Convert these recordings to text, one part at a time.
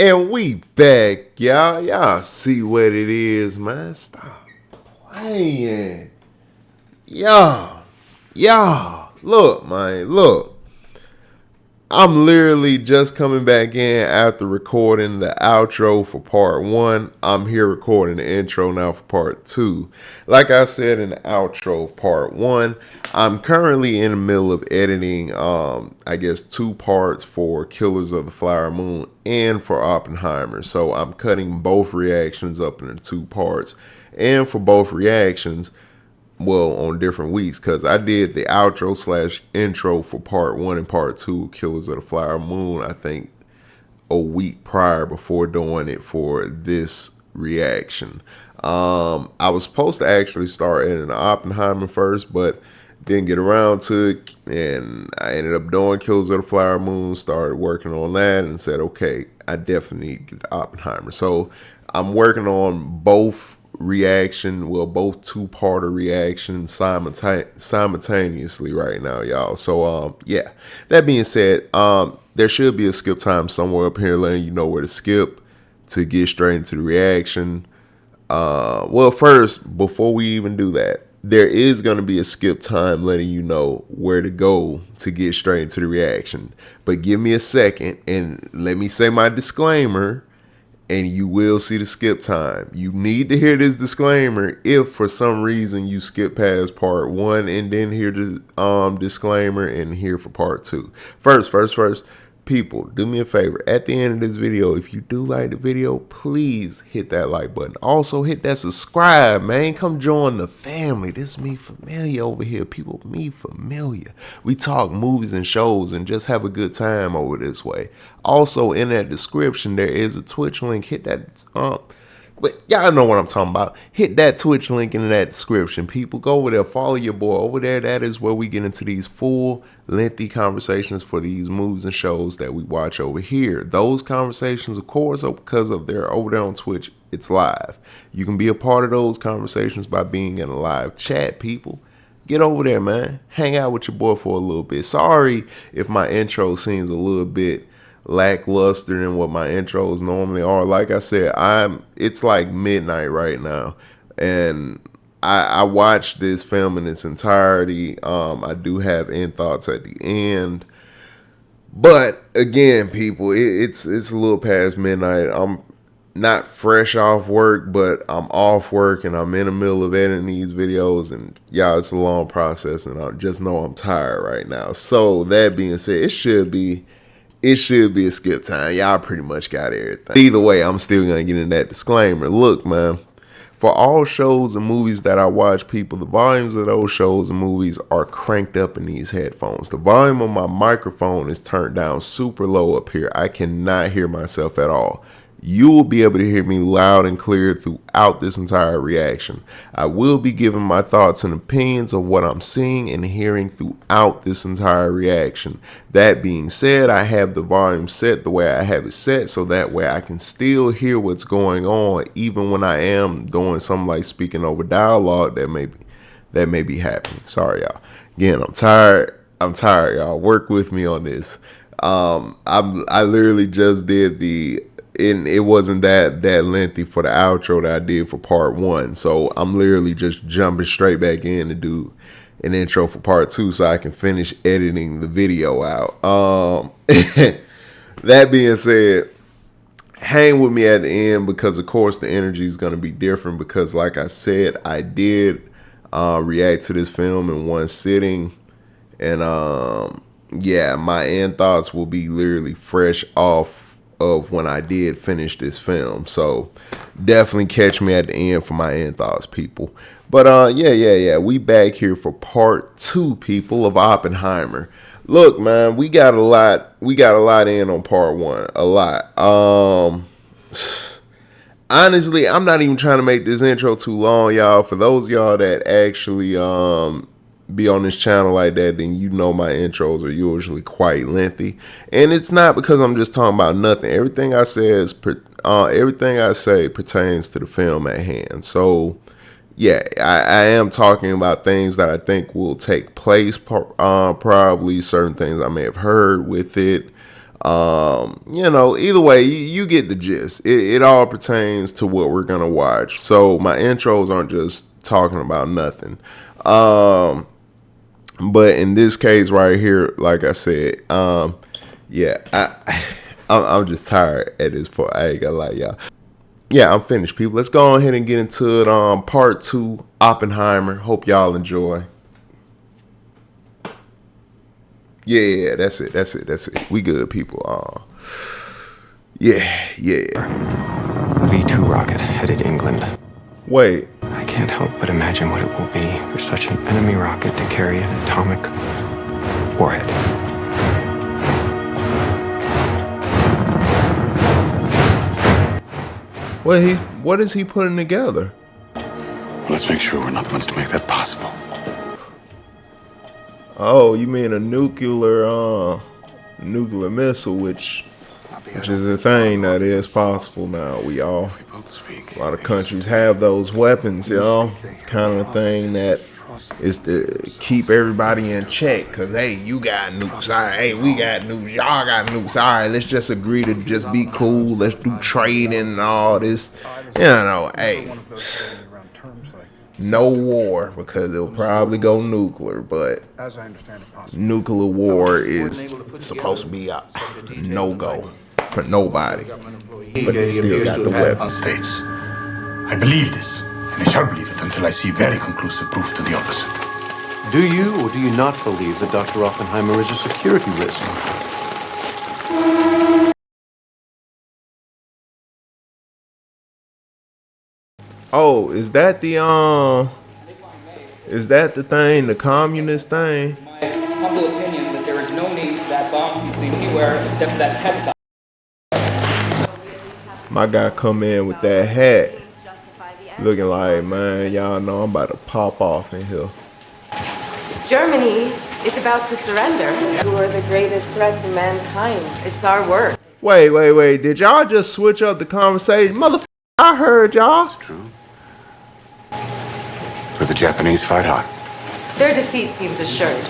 And we back, y'all. Y'all see what it is, man. Stop playing. Y'all. Look, man. Look. I'm literally just coming back in after recording the outro for part one. I'm here recording the intro now for part two. Like I said in the outro of part one, I'm currently in the middle of editing, I guess, two parts for Killers of the Flower Moon and for Oppenheimer. So I'm cutting both reactions up into two parts. And for both reactions, well, on different weeks, because I did the outro slash intro for part one and part two, Killers of the Flower Moon, I think a week prior before doing it for this reaction. I was supposed to actually start editing Oppenheimer first, but didn't get around to it, and I ended up doing Killers of the Flower Moon, started working on that, and said, okay, I definitely need to get Oppenheimer. So I'm working on both both two-parter reactions simultaneously right now, y'all. So yeah, that being said, there should be a skip time somewhere up here letting you know where to skip to get straight into the reaction. Well, first, before we even do that, there is going to be a skip time letting you know where to go to get straight into the reaction. But give me a second and let me say my disclaimer, and you will see the skip time. You need to hear this disclaimer if for some reason you skip past part one and then hear the disclaimer and here for part two. First, people, do me a favor. At the end of this video, if you do like the video, please hit that like button. Also, hit that subscribe, man. Come join the family. This is Me Familiar over here. People, Me Familiar. We talk movies and shows and just have a good time over this way. Also, in that description, there is a Twitch link. Hit that, but y'all know what I'm talking about. Hit that Twitch link in that description. People, go over there. Follow your boy over there. That is where we get into these full, lengthy conversations for these movies and shows that we watch over here. Those conversations, of course, because of they're over there on Twitch, it's live. You can be a part of those conversations by being in a live chat, people. Get over there, man. Hang out with your boy for a little bit. Sorry if my intro seems a little bit lackluster than what my intros normally are. Like I said, it's like midnight right now, and I watched this film in its entirety. I do have end thoughts at the end, but again, people, it's a little past midnight. I'm not fresh off work, but I'm off work and I'm in the middle of editing these videos, and yeah, it's a long process, and I just know I'm tired right now. So that being said, it should be a skip time. Y'all pretty much got everything. Either way, I'm still going to get in that disclaimer. Look, man, for all shows and movies that I watch, people, the volumes of those shows and movies are cranked up in these headphones. The volume of my microphone is turned down super low up here. I cannot hear myself at all. You will be able to hear me loud and clear throughout this entire reaction. I will be giving my thoughts and opinions of what I'm seeing and hearing throughout this entire reaction. That being said, I have the volume set the way I have it set, so that way I can still hear what's going on even when I am doing something like speaking over dialogue that may be happening. Sorry, y'all. Again, I'm tired, y'all. Work with me on this. I literally just did and it wasn't that lengthy for the outro that I did for part one. So I'm literally just jumping straight back in to do an intro for part two so I can finish editing the video out. That being said, hang with me at the end because, of course, the energy is going to be different because, like I said, I did react to this film in one sitting. And, yeah, my end thoughts will be literally fresh off of when I did finish this film. So definitely catch me at the end for my end thoughts, people. But yeah, we back here for part two, people, of Oppenheimer. Look, man, we got a lot in on part one. A lot. Honestly, I'm not even trying to make this intro too long, y'all. For those of y'all that actually be on this channel like that, then you know my intros are usually quite lengthy, and it's not because I'm just talking about nothing. Everything I say pertains to the film at hand. So yeah, I am talking about things that I think will take place, probably certain things I may have heard with it, Either way, you get the gist. It all pertains to what we're gonna watch. So my intros aren't just talking about nothing. But in this case right here, like I said, I'm just tired at this point. I ain't gonna lie, y'all. Yeah, I'm finished, people. Let's go ahead and get into it. Part 2, Oppenheimer. Hope y'all enjoy. Yeah, that's it. We good, people. Yeah. A V-2 rocket headed England. Wait. I can't help but imagine what it will be for such an enemy rocket to carry an atomic warhead. What is he putting together? Let's make sure we're not the ones to make that possible. Oh, you mean a nuclear missile, which is a thing that is possible now. A lot of countries have those weapons, y'all. It's kind of a thing that is to keep everybody in check. Cause hey, you got nukes. All right, hey, we got nukes. Y'all got nukes. All right, let's just agree to just be cool. Let's do trading and all this. Hey, no war because it'll probably go nuclear. But nuclear war is supposed to be a no-go for nobody. But they still got the weapons. States. I believe this, and I shall believe it until I see very conclusive proof to the opposite. Do you or do you not believe that Dr. Oppenheimer is a security risk? Oh, is that the thing, the communist thing? My humble opinion that there is no need for that bomb to be seen anywhere except for that test site. My guy come in with that hat, looking like, man, y'all know I'm about to pop off in here. Germany is about to surrender. You are the greatest threat to mankind. It's our work. Wait. Did y'all just switch up the conversation? Motherfucker, I heard y'all. It's true. But the Japanese fight hard. Their defeat seems assured.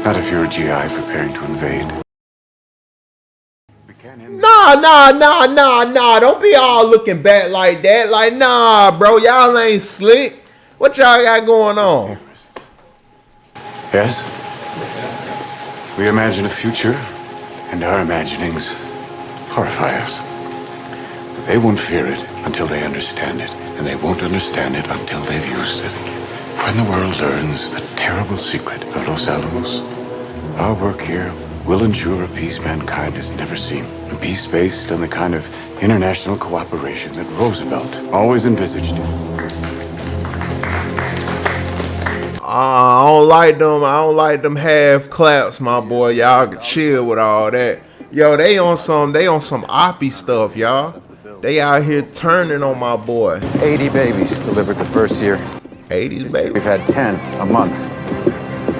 Not if you're a GI preparing to invade. Nah. Don't be all looking back like that. Like, nah, bro, y'all ain't slick. What y'all got going on? Yes? We imagine a future, and our imaginings horrify us. But they won't fear it until they understand it, and they won't understand it until they've used it. When the world learns the terrible secret of Los Alamos, our work here will ensure a peace mankind has never seen. A peace based on the kind of international cooperation that Roosevelt always envisaged. I don't like them half claps, my boy. Y'all can chill with all that. Yo, they on some oppie stuff, y'all. They out here turning on my boy. 80 babies delivered the first year. 80s, baby. We've had 10 a month.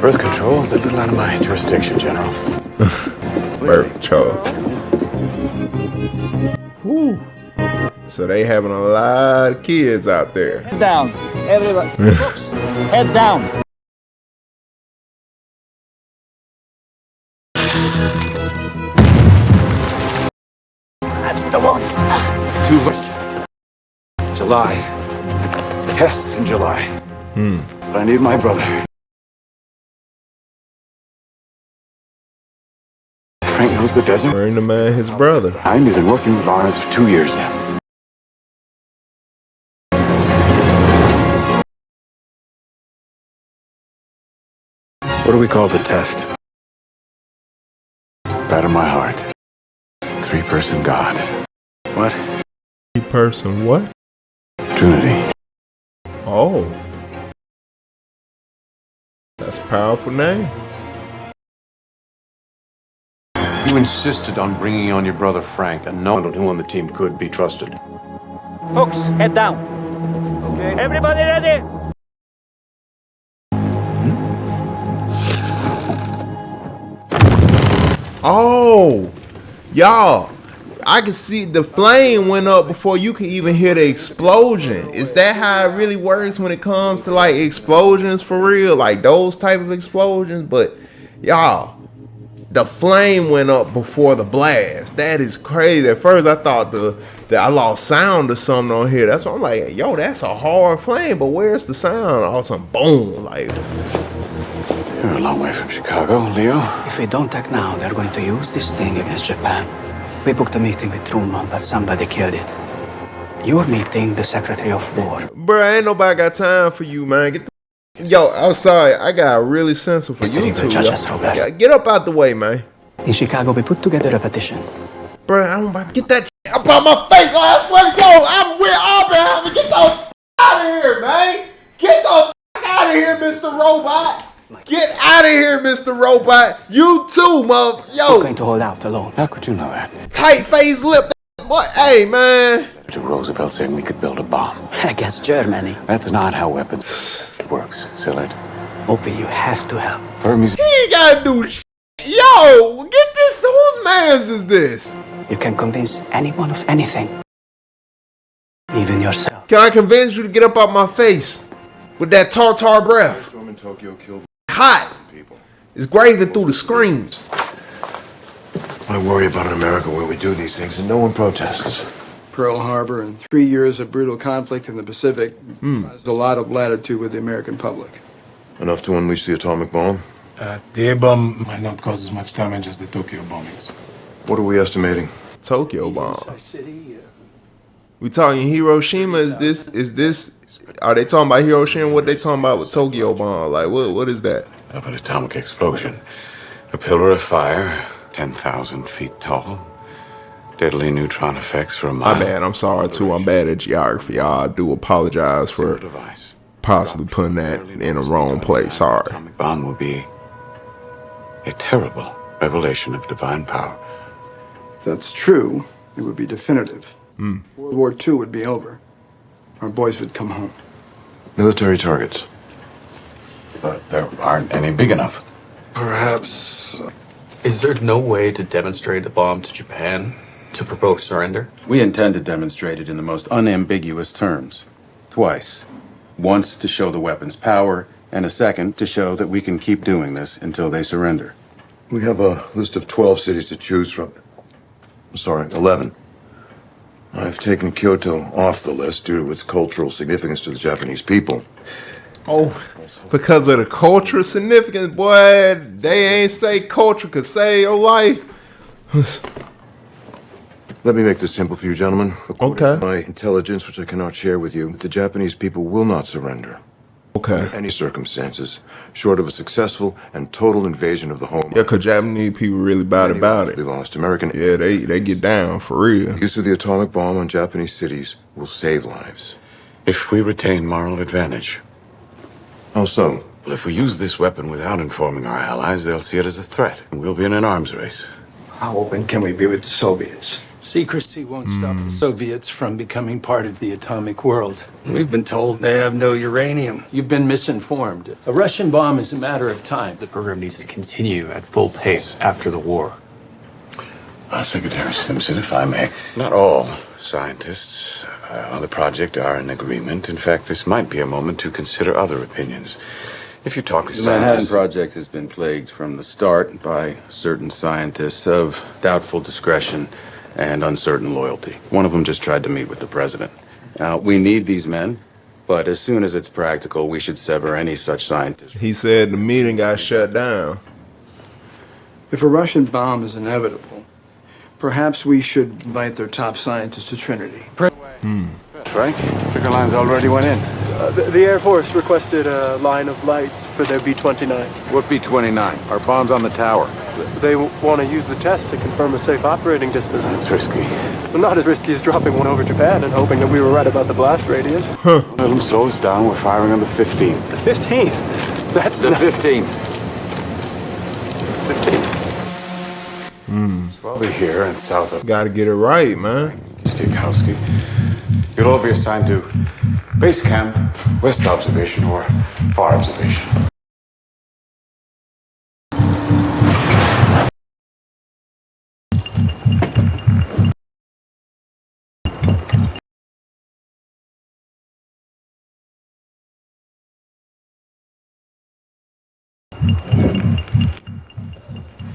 Birth control is a little out of my jurisdiction, General. Birth control. Whew. So they having a lot of kids out there. Head down, everybody. Folks, head down. That's the one. 2 weeks. July. Test in July. But I need my brother. Frank knows the desert. Bring the man his brother. He's been working with Lawrence for 2 years now. What do we call the test? Out of my heart. 3-person God. What? 3-person what? Trinity. Oh. That's a powerful name. You insisted on bringing on your brother Frank, and no one on the team could be trusted. Folks, head down. Okay. Everybody ready? Oh, y'all, I can see the flame went up before you can even hear the explosion. Is that how it really works when it comes to like explosions for real? Like those type of explosions? But y'all, the flame went up before the blast. That is crazy. At first, I thought that I lost sound or something on here. That's why I'm like, yo, that's a hard flame, but where's the sound? All of a sudden, boom, like. You're a long way from Chicago, Leo. If we don't act now, they're going to use this thing against Japan. We booked a meeting with Truman, but somebody killed it. You're meeting the Secretary of War. Bruh, ain't nobody got time for you, man. Get the. Yo, I'm sorry. I got really sensitive for you two. Get up out the way, man. In Chicago, we put together a petition. Bruh, I don't about to get that up on my face. Oh, I swear to God, I'm with Oppenheimer. Get the out of here, man. Get the out of here, Mr. Robot. Get out of here, Mr. Robot. You too, mother. Yo. You're going to hold out alone. How could you know that? Tight face lip. What? Hey, man. To Roosevelt saying we could build a bomb. Against Germany. That's not how weapons works, silly. Opie, you have to help. Fermi's. He ain't gotta do shit. Yo, get this. Whose man's is this? You can convince anyone of anything. Even yourself. Can I convince you to get up out my face with that tartar breath? Storm in Tokyo killed Hot. people. It's graving through the screens. I worry about an America where we do these things and no one protests. Pearl Harbor and 3 years of brutal conflict in the Pacific caused a lot of latitude with the American public. Enough to unleash the atomic bomb? The A-bomb might not cause as much damage as the Tokyo bombings. What are we estimating? Tokyo bomb. We talking Hiroshima? Is this? Are they talking about Hiroshima? What they talking about with Tokyo bomb? Like what is that? Of an atomic explosion. A pillar of fire, 10,000 feet tall. Deadly neutron effects for a mile. My bad. I'm sorry too. I'm bad at geography. I do apologize for possibly putting that in the wrong place. Sorry. Atomic bomb will be a terrible revelation of divine power. If that's true, it would be definitive. World War II would be over. Our boys would come home. Military targets. But there aren't any big enough. Perhaps. Is there no way to demonstrate a bomb to Japan to provoke surrender? We intend to demonstrate it in the most unambiguous terms. Twice. Once to show the weapon's power, and a second to show that we can keep doing this until they surrender. We have a list of 12 cities to choose from. Sorry, 11. I've taken Kyoto off the list due to its cultural significance to the Japanese people. Oh, because of the cultural significance, boy. They ain't say culture could save your life. Let me make this simple for you, gentlemen. According Okay. to my intelligence, which I cannot share with you, the Japanese people will not surrender. Okay. Under any circumstances, short of a successful and total invasion of the home. Yeah, cause Japanese people really bad about it. We lost American. Yeah, they get down for real. Use of the atomic bomb on Japanese cities will save lives. If we retain moral advantage. How so? Well, if we use this weapon without informing our allies, they'll see it as a threat, and we'll be in an arms race. How open can we be with the Soviets? Secrecy won't stop the Soviets from becoming part of the atomic world. We've been told they have no uranium. You've been misinformed. A Russian bomb is a matter of time. The program needs to continue at full pace after the war. Secretary Stimson, if I may. Not all scientists on the project are in agreement. In fact, this might be a moment to consider other opinions. If you talk to The Manhattan scientists... Project has been plagued from the start by certain scientists of doubtful discretion and uncertain loyalty. One of them just tried to meet with the president. Now, we need these men, but as soon as it's practical, we should sever any such scientist. He said the meeting got shut down. If a Russian bomb is inevitable, perhaps we should invite their top scientists to Trinity. Frank, trigger lines already went in. The Air Force requested a line of lights for their B-29. What B-29? Our bomb's on the tower. They want to use the test to confirm a safe operating distance. It's risky. But not as risky as dropping one over Japan and hoping that we were right about the blast radius. Let them slow us down. We're firing on the 15th. The 15th? That's The 15th. 15th. Well, we're here and south of Gotta get it right, man. Stikowski. You'll all be assigned to base camp, west observation, or far observation.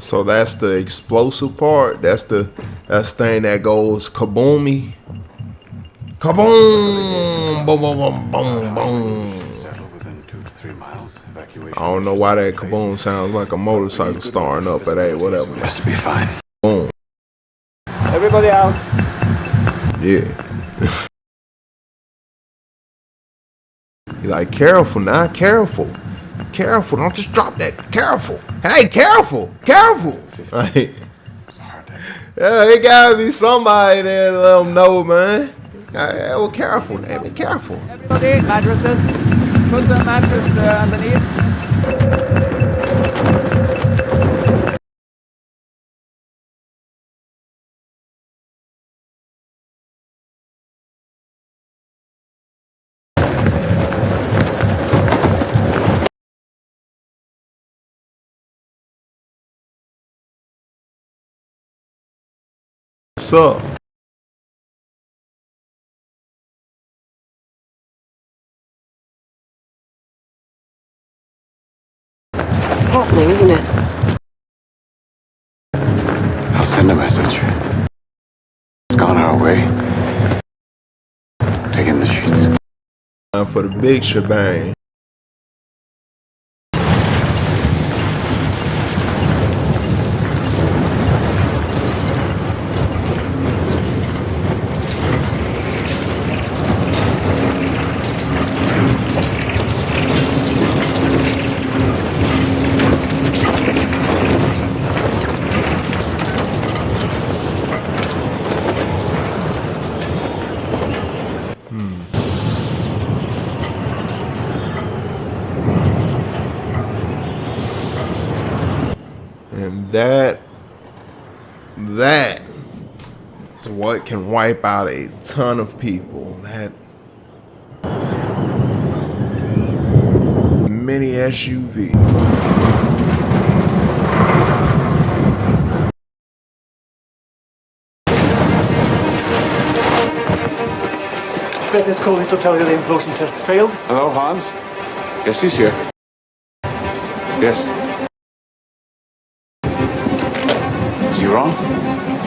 So that's the explosive part. That's the thing that goes kaboomy. Kaboom! Boom! Boom! Boom! Boom! Boom! I don't know why that kaboom sounds like a motorcycle starting up, but hey, whatever. Has to be fine. Boom. Everybody out. Yeah. You're like, careful now, careful. Careful, don't just drop that. Careful. Hey, careful. Careful. Like, yeah, it gotta be somebody there to let them know, man. Hey, well, careful. Hey, be careful. Everybody, mattresses. Put the mattress underneath. What's up? It's happening, isn't it? I'll send a message. It's gone our way. Take in the sheets. For the big shebang. And that is what can wipe out a ton of people. That mini SUV. Bet this call to tell you the implosion test failed. Hello, Hans? Yes, he's here. Yes. Is he wrong?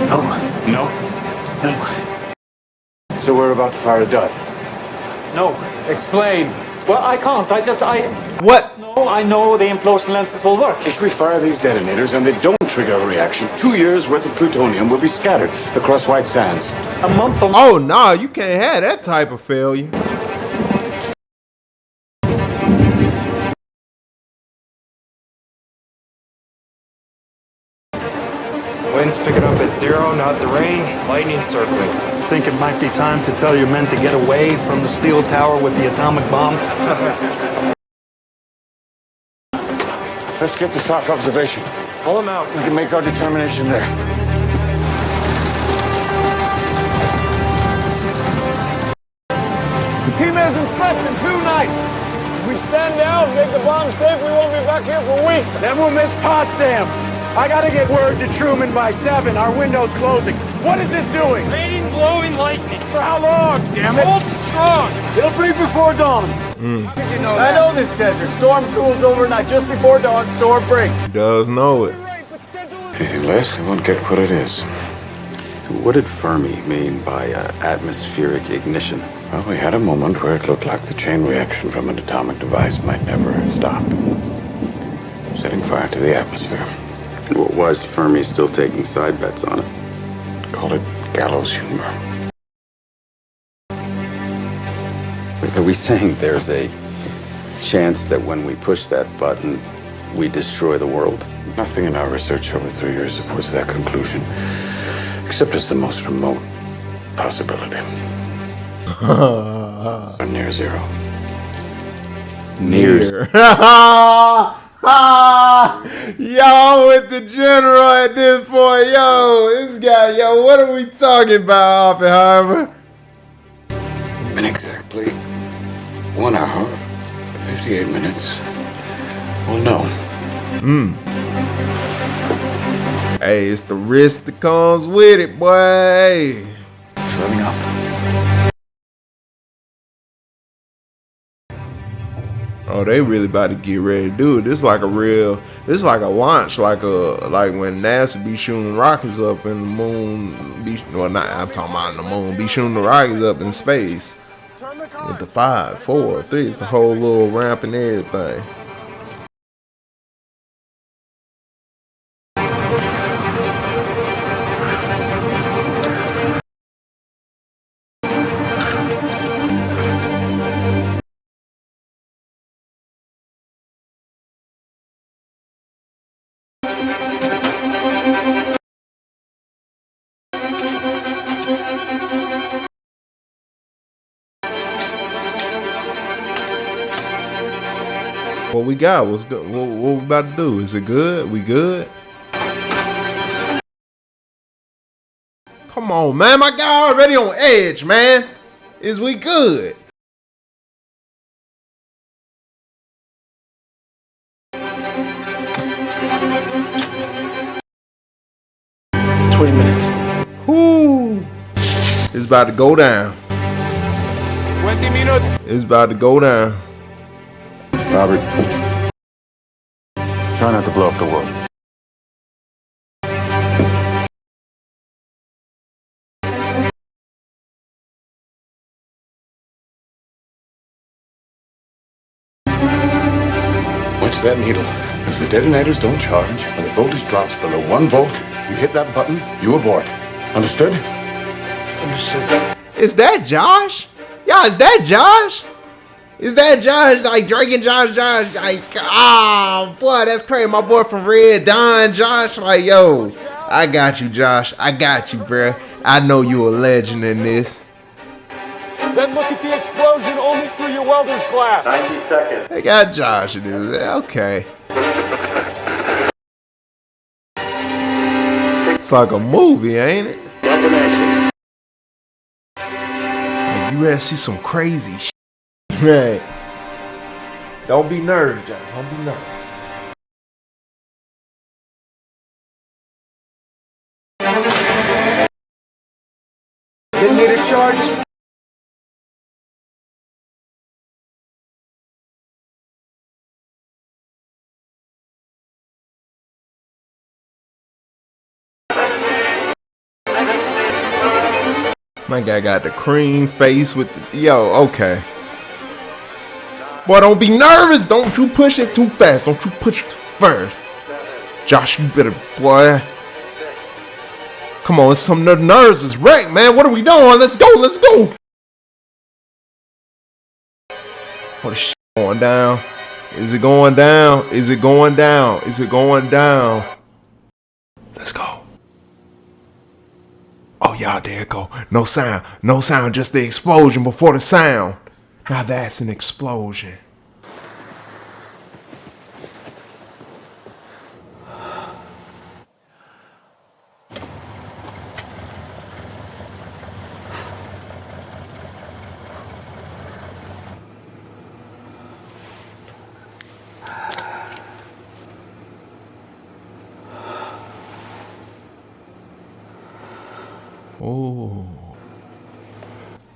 No. No? No. So we're about to fire a dud. No. Explain. Well, I can't. What? No, I know the implosion lenses will work. If we fire these detonators and they don't trigger a reaction, 2 years worth of plutonium will be scattered across White Sands. A month of... Oh, no, you can't have that type of failure. Winds picking up at 0, not the rain. Lightning circling. Think it might be time to tell your men to get away from the steel tower with the atomic bomb? Let's get to stock observation. Pull them out. We can make our determination there. The team hasn't slept in 2 nights. If we stand down and make the bomb safe, we won't be back here for weeks. Then we'll miss Potsdam. I gotta get word to Truman by 7. Our window's closing. What is this doing? Rain, blowing, lightning. For how long, damn it? Hold strong. It'll be before dawn. How did you know I that? know this desert. Storm cools overnight. Just before dawn, storm breaks. He does know it. Anything less, they won't get what it is. What did Fermi mean by atmospheric ignition? Well, we had a moment where it looked like the chain reaction from an atomic device might never stop. Setting fire to the atmosphere. Why is Fermi still taking side bets on it? Call it gallows humor. Are we saying there's a chance that when we push that button, we destroy the world? Nothing in our research over 3 years supports that conclusion, except as the most remote possibility. Or near zero. Near. Yo, I'm with the general at this point. Yo, this guy, yo, what are we talking about, Oppenheimer? In exactly 1 hour, 58 minutes, we'll know. Hey, it's the risk that comes with it, boy. Swimming up. Oh, they really about to get ready to do it. This is like a launch, like when NASA be shooting rockets up in the moon. I'm talking about in the moon. Be shooting the rockets up in space. With the 5, 4, 3, it's a whole little ramp and everything. What we got? What's good? What we about to do? Is it good? We good? Come on, man. My guy already on edge, man. Is we good? Whoo! It's about to go down. 20 minutes. It's about to go down. Robert, try not to blow up the world. Watch that needle. If the detonators don't charge, when the voltage drops below 1 volt, you hit that button, you abort. Understood? Understood. Is that Josh? Yeah, is that Josh? Is that Josh? Like Drake and Josh? Like, oh, boy, that's crazy. My boy from Red, Don, Josh. Like, yo, I got you, Josh. I got you, bruh. I know you a legend in this. Then look at the explosion only through your welder's glass. 90 seconds. They got Josh in this. Okay. It's like a movie, ain't it? Detonation. Like, you ready to see some crazy shit. Right. Don't be nervous, John. Don't be nervous. Didn't need it charged. My guy got the cream face with the... Yo, okay. Boy, don't be nervous. Don't you push it too fast. Don't you push it too fast. Josh, you better, boy. Come on, it's some of the nerves is wrecked, man. What are we doing? Let's go, let's go. What is shit going down? Is it going down? Is it going down? Is it going down? Let's go. Oh, y'all, there it go. No sound. No sound, just the explosion before the sound. Now that's an explosion. Oh.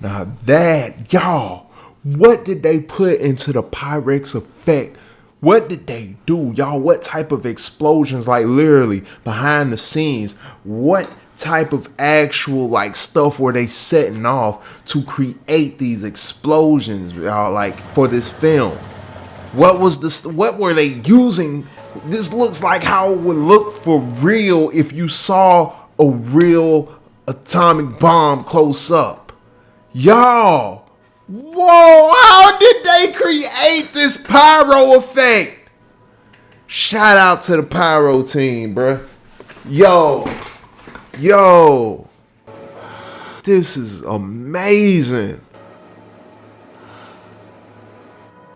Now that, y'all, what did they put into the Pyrex effect? What did they do, y'all? What type of explosions, like literally behind the scenes? What type of actual like stuff were they setting off to create these explosions, y'all, like for this film? What was this? What were they using? This looks like how it would look for real if you saw a real atomic bomb close up. Y'all, whoa, how did they create this pyro effect? Shout out to the pyro team, bruh. Yo, this is amazing.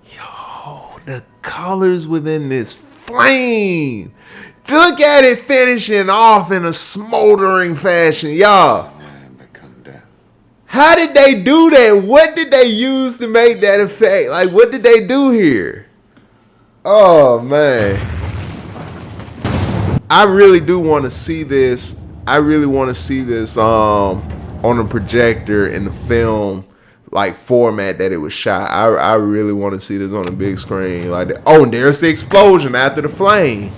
Yo, the colors within this flame. Look at it finishing off in a smoldering fashion, y'all. How did they do that? What did they use to make that effect? Like, what did they do here? Oh, man. I really do want to see this. I really want to see this on a projector in the film. like format that it was shot. I really want to see this on the big screen like that. Oh, and there's the explosion after the flame.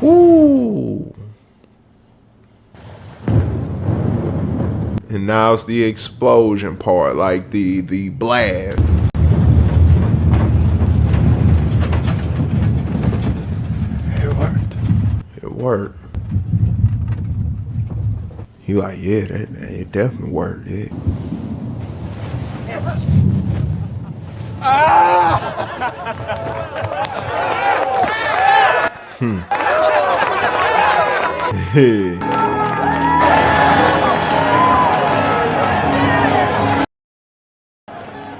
Woo. And now it's the explosion part, like the blast. It worked. It worked. He like, yeah, that it definitely worked. Yeah.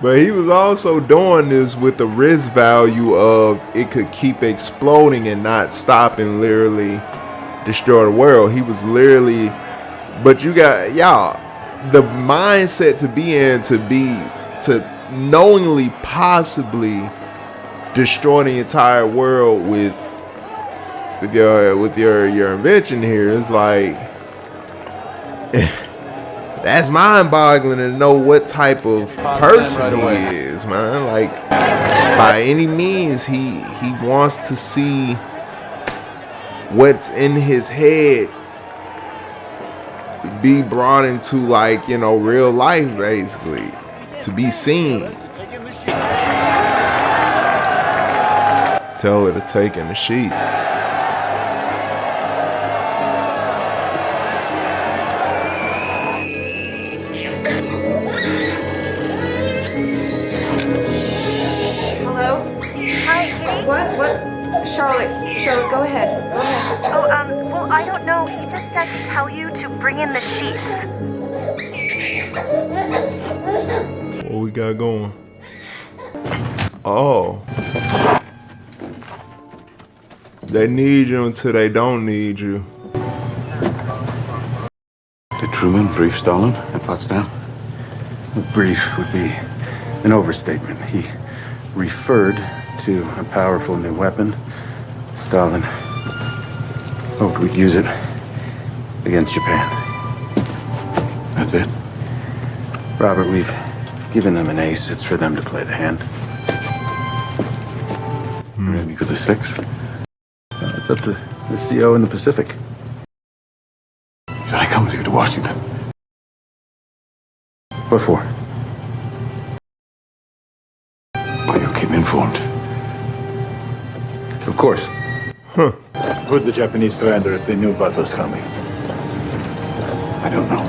But he was also doing this with the risk value of it could keep exploding and not stop and literally destroy the world. He was literally, but you got, y'all, the mindset to be in, to knowingly possibly destroy the entire world with your invention here is like, that's mind-boggling to know what type of person he is, man. Like, by any means, he wants to see what's in his head be brought into, like, you know, real life, basically, to be seen. Tell her to take in the sheet. Charlotte, go ahead. Go ahead. Oh, well, I don't know. He just said to tell you to bring in the sheets. What we got going? Oh. They need you until they don't need you. Did Truman brief Stalin at Potsdam? A brief would be an overstatement. He referred to a powerful new weapon. Stalin hoped we'd use it against Japan. That's it. Robert, we've given them an ace. It's for them to play the hand. Ready for the sixth? It's up to the CO in the Pacific. Should I come with you to Washington? What for? Well, you'll keep me informed. Of course. Huh. Would the Japanese surrender if they knew what was coming? I don't know.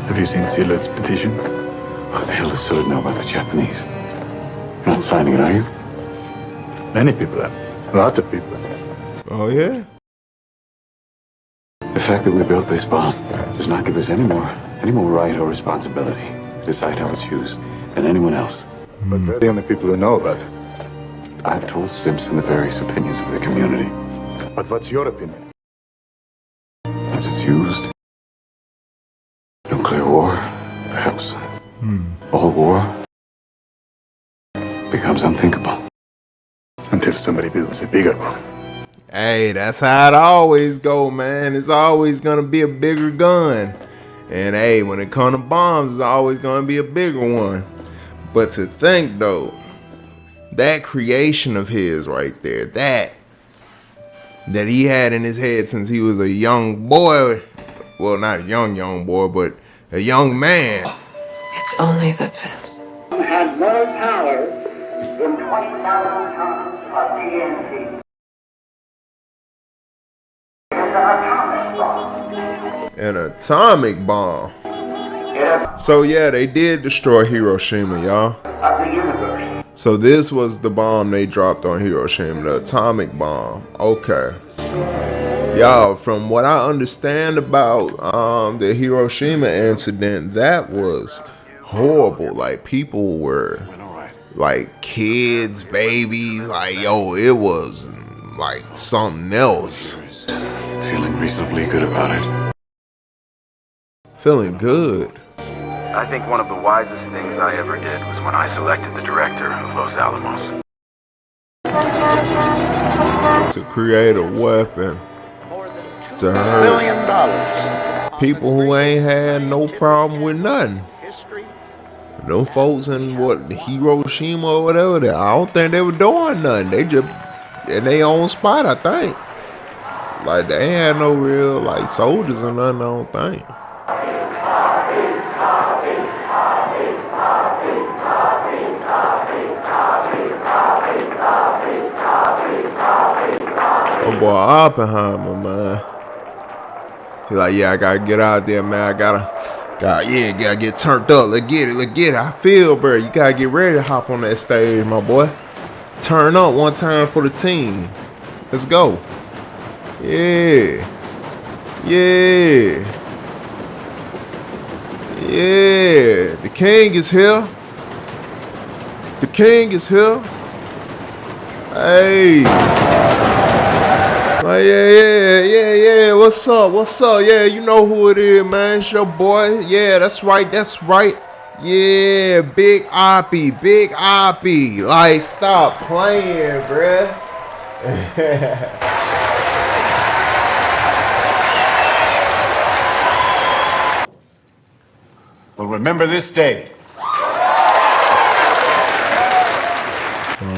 Have you seen Silard's petition? What the hell does Sillard know about the Japanese? You're not signing it, are you? Many people have. Lots of people. Oh, yeah? The fact that we built this bomb does not give us any more right or responsibility to decide how it's used than anyone else. But they're the only people who know about it. I've told Simpson the various opinions of the community. But what's your opinion? As it's used. Nuclear war, perhaps. All war becomes unthinkable. Until somebody builds a bigger one. Hey, that's how it always go, man. It's always gonna be a bigger gun. And hey, when it comes to bombs, it's always gonna be a bigger one. But to think though, that creation of his right there, that he had in his head since he was a young boy, well, not a young boy, but a young man. It's only the fifth. Had more power than 20,000 tons of TNT. An atomic bomb. So yeah, they did destroy Hiroshima, y'all. So this was the bomb they dropped on Hiroshima, the atomic bomb. Okay. Y'all, from what I understand about the Hiroshima incident, that was horrible. Like, people were like kids, babies, like, yo, it was like something else. Feeling reasonably good about it. Feeling good. I think one of the wisest things I ever did was when I selected the director of Los Alamos. To create a weapon to hurt. $1 billion people who ain't had no problem with nothing. Them folks in what Hiroshima or whatever, I don't think they were doing nothing. They just in their own spot, I think. Like they ain't had no real like soldiers or nothing, I don't think. Oh boy, Oppenheimer, man. He like, yeah, I gotta get out there, man. Gotta get turned up. Let's get it. I feel, bro. You gotta get ready to hop on that stage, my boy. Turn up one time for the team. Let's go. Yeah. The king is here. The king is here. Hey. Like, yeah. What's up? Yeah, you know who it is, man. It's your boy. Yeah, that's right. Yeah, Big Oppie. Like, stop playing, bruh. Well, remember this day.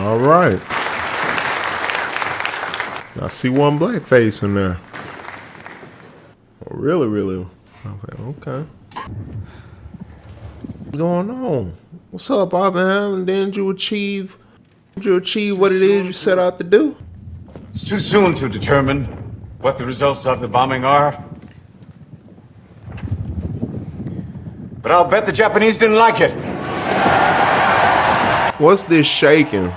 All right. I see one black face in there. Oh, really? Okay. What's going on? What's up, Oppenheimer? Didn't you achieve what it is you set out to do? It's too soon to determine what the results of the bombing are. But I'll bet the Japanese didn't like it. What's this shaking?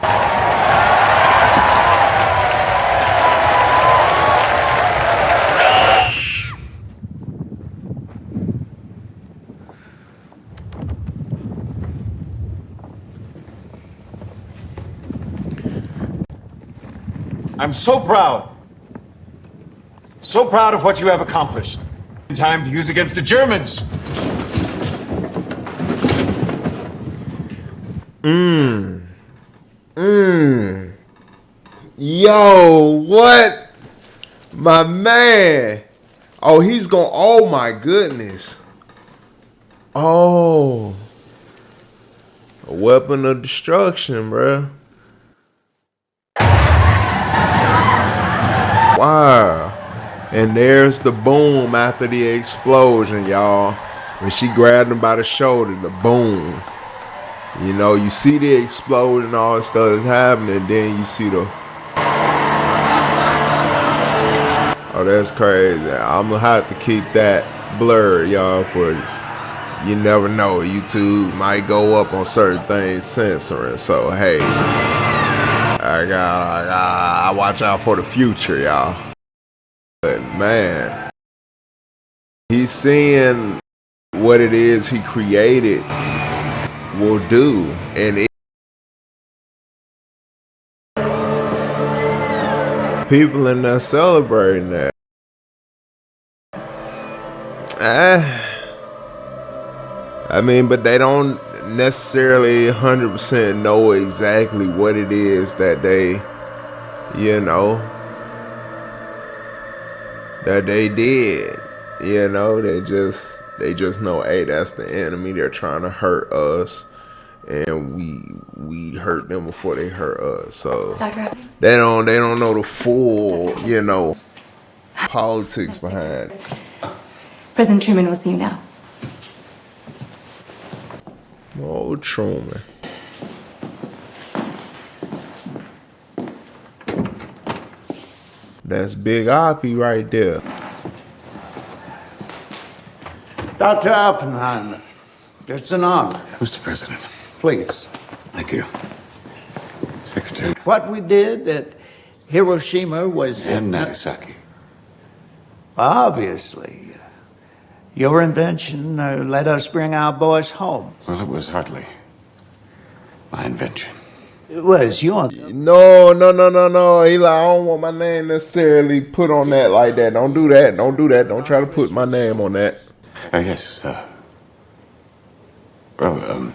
I'm so proud. So proud of what you have accomplished. In time to use against the Germans. Yo, what? My man. Oh, oh my goodness. Oh. A weapon of destruction, bruh. Wow. And there's the boom after the explosion, y'all. When she grabbed him by the shoulder, the boom. You know, you see the explosion, all that stuff is happening, then you see the... Oh, that's crazy. I'm gonna have to keep that blurred, y'all, for... You never know. YouTube might go up on certain things censoring, so hey. I watch out for the future, y'all. But man, he's seeing what it is he created will do, and people in there celebrating that. I mean, but they don't necessarily 100% know exactly what it is that they, you know, that they did. You know, they just know, hey, that's the enemy. They're trying to hurt us, and we hurt them before they hurt us. So they don't know the full, you know, politics behind it. President Truman will see you now. Oh, Truman. That's Big Oppie right there. Dr. Oppenheimer, it's an honor. Mr. President. Please. Thank you. Secretary. What we did at Hiroshima was... And Nagasaki. Obviously. Your invention let us bring our boys home. Well, it was hardly my invention. It was yours. No. He like, I don't want my name necessarily put on that like that. Don't do that. Don't try to put my name on that. Yes. Well,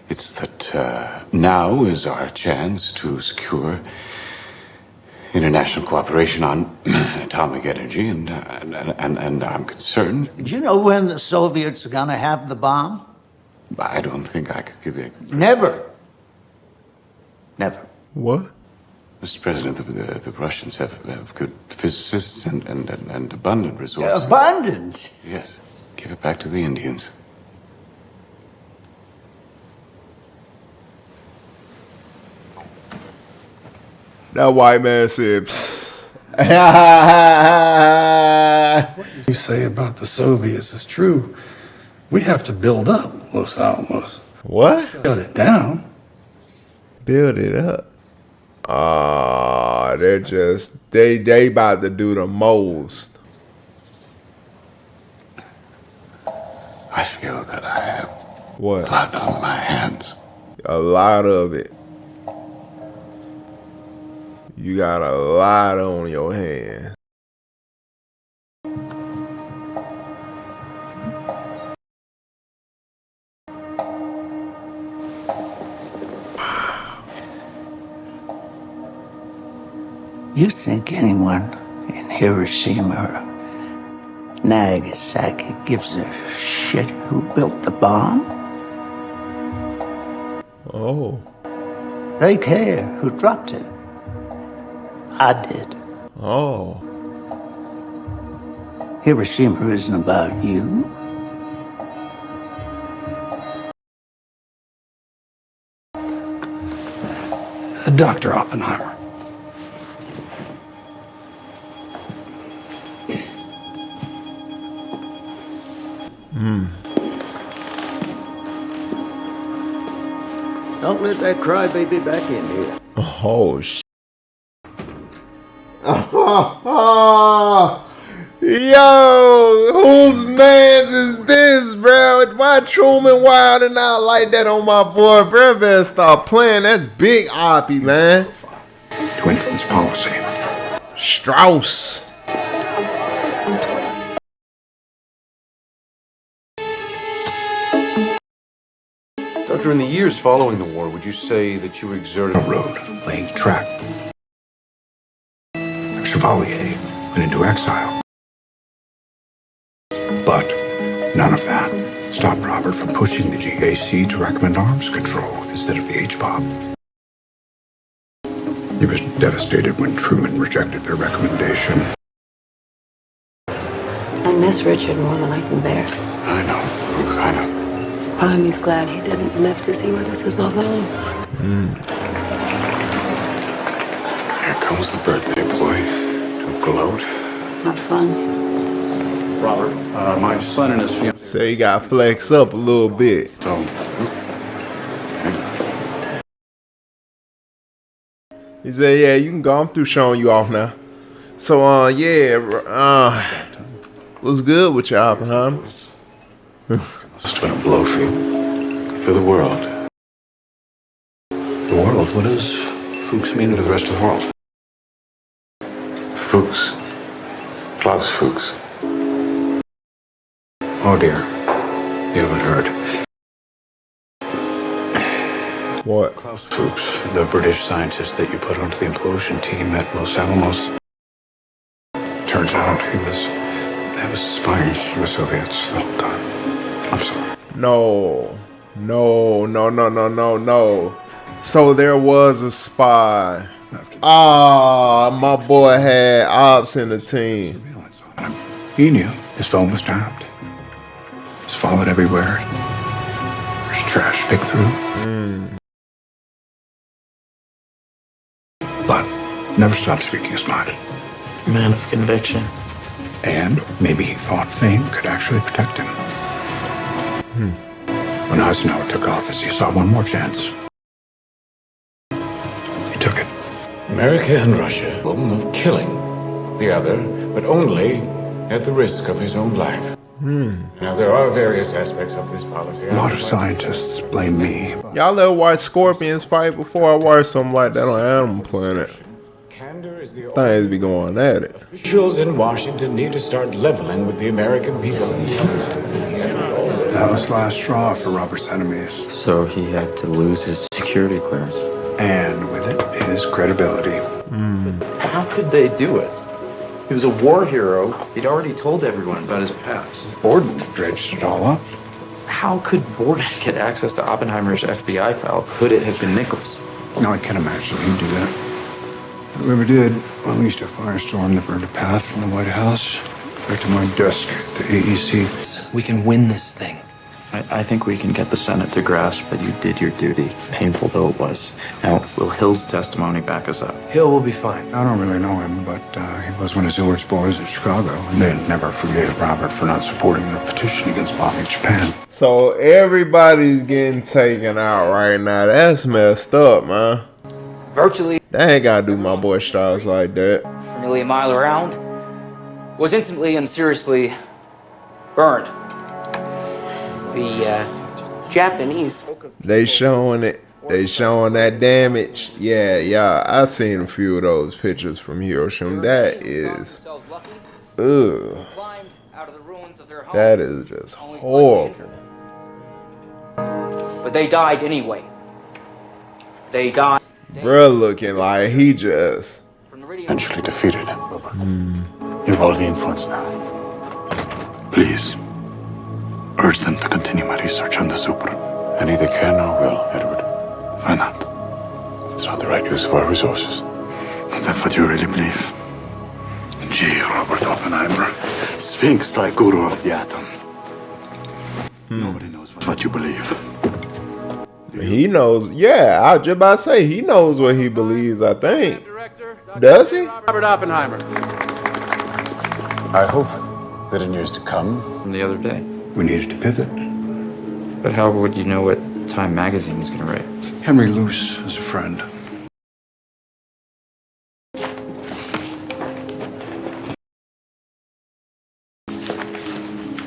it's that now is our chance to secure international cooperation on atomic energy, and I'm concerned. Do you know when the Soviets are gonna have the bomb? I don't think I could give you. Never. Never. What? Mr. President, the Russians have good physicists and abundant resources. Abundant? Yes. Give it back to the Indians. That white man said, What you say about the Soviets is true. We have to build up Los Alamos. What? Shut it down. Build it up. They're just they about to do the most. I feel that I have What? blood on my hands. A lot of it. You got a lot on your hands. You think anyone in Hiroshima or Nagasaki gives a shit who built the bomb? Oh. They care who dropped it. I did. Oh. Hiroshima isn't about you. Dr. Oppenheimer. Don't let that crybaby back in here. Oh, yo, whose mans is this, bro? Why Truman wilding out like that on my boy, bro? Better stop playing. That's big Oppie, man. To influence policy. Strauss. Doctor, in the years following the war, would you say that you exerted A road, laying track. Chevalier went into exile. But none of that stopped Robert from pushing the GAC to recommend arms control instead of the H-bomb. He was devastated when Truman rejected their recommendation. I miss Richard more than I can bear. I know, Ruth, I know. He's glad he didn't live to see what this is all about. Here comes the birthday boy to gloat. Not fun. Robert, my son and his fiance. Say you got flex up a little bit. He said, yeah, you can go. I'm through showing you off now. So, what's good with you, Oppenheimer? It's been a blow for the world. The world? What does Fuchs mean to the rest of the world? Fuchs. Klaus Fuchs. Oh dear. You haven't heard. What? Klaus Fuchs, the British scientist that you put onto the implosion team at Los Alamos. Turns out he was spying for the Soviets the whole time. I'm sorry. No. So there was a spy. My boy had ops in the team. He knew his phone was tapped. He's followed everywhere. There's trash picked through. But never stopped speaking his mind. Man of conviction. And maybe he thought fame could actually protect him. When Eisenhower took office, he saw one more chance. He took it. America and Russia, one of killing the other, but only at the risk of his own life. Now, there are various aspects of this policy. A lot of scientists blame me. Y'all ever watch Scorpions fight before? I watched something like that on Animal Planet. Things be going at it. Officials in Washington need to start leveling with the American people. That was the last straw for Robert's enemies. So he had to lose his security clearance. And with it, his credibility. How could they do it? He was a war hero. He'd already told everyone about his past. Borden dredged it all up. How could Borden get access to Oppenheimer's FBI file? Could it have been Nichols? No, I can't imagine he'd do that. Whoever did unleashed a firestorm that burned a path from the White House right to my desk, the AEC. We can win this thing. I think we can get the Senate to grasp that you did your duty, painful though it was. Now, will Hill's testimony back us up? Hill will be fine. I don't really know him, but he was one of Zewart's boys at Chicago, and they never forgave Robert for not supporting their petition against bombing Japan. So everybody's getting taken out right now. That's messed up, man. Virtually, They ain't gotta do my boy Strauss like that. for nearly a mile around, was instantly and seriously burned. The Japanese spoke of They showing it. They showing that damage. Yeah. I seen a few of those pictures from Hiroshima. That is, ugh. That is just horrible. but they died anyway. They died. Bruh looking like he just Eventually defeated him. You have all the influence now. Please, urge them to continue my research on the super. I neither can nor will, Edward. Why not? It's not the right use of our resources. Is that what you really believe? Gee, Robert Oppenheimer, Sphinx-like guru of the atom. Nobody knows what you believe. he knows. Yeah, I was just about to say he knows what he believes. I think. Does he? Robert Oppenheimer. I hope that in years to come, From the other day. We needed to pivot. But how would you know what Time magazine is going to write? Henry Luce is a friend.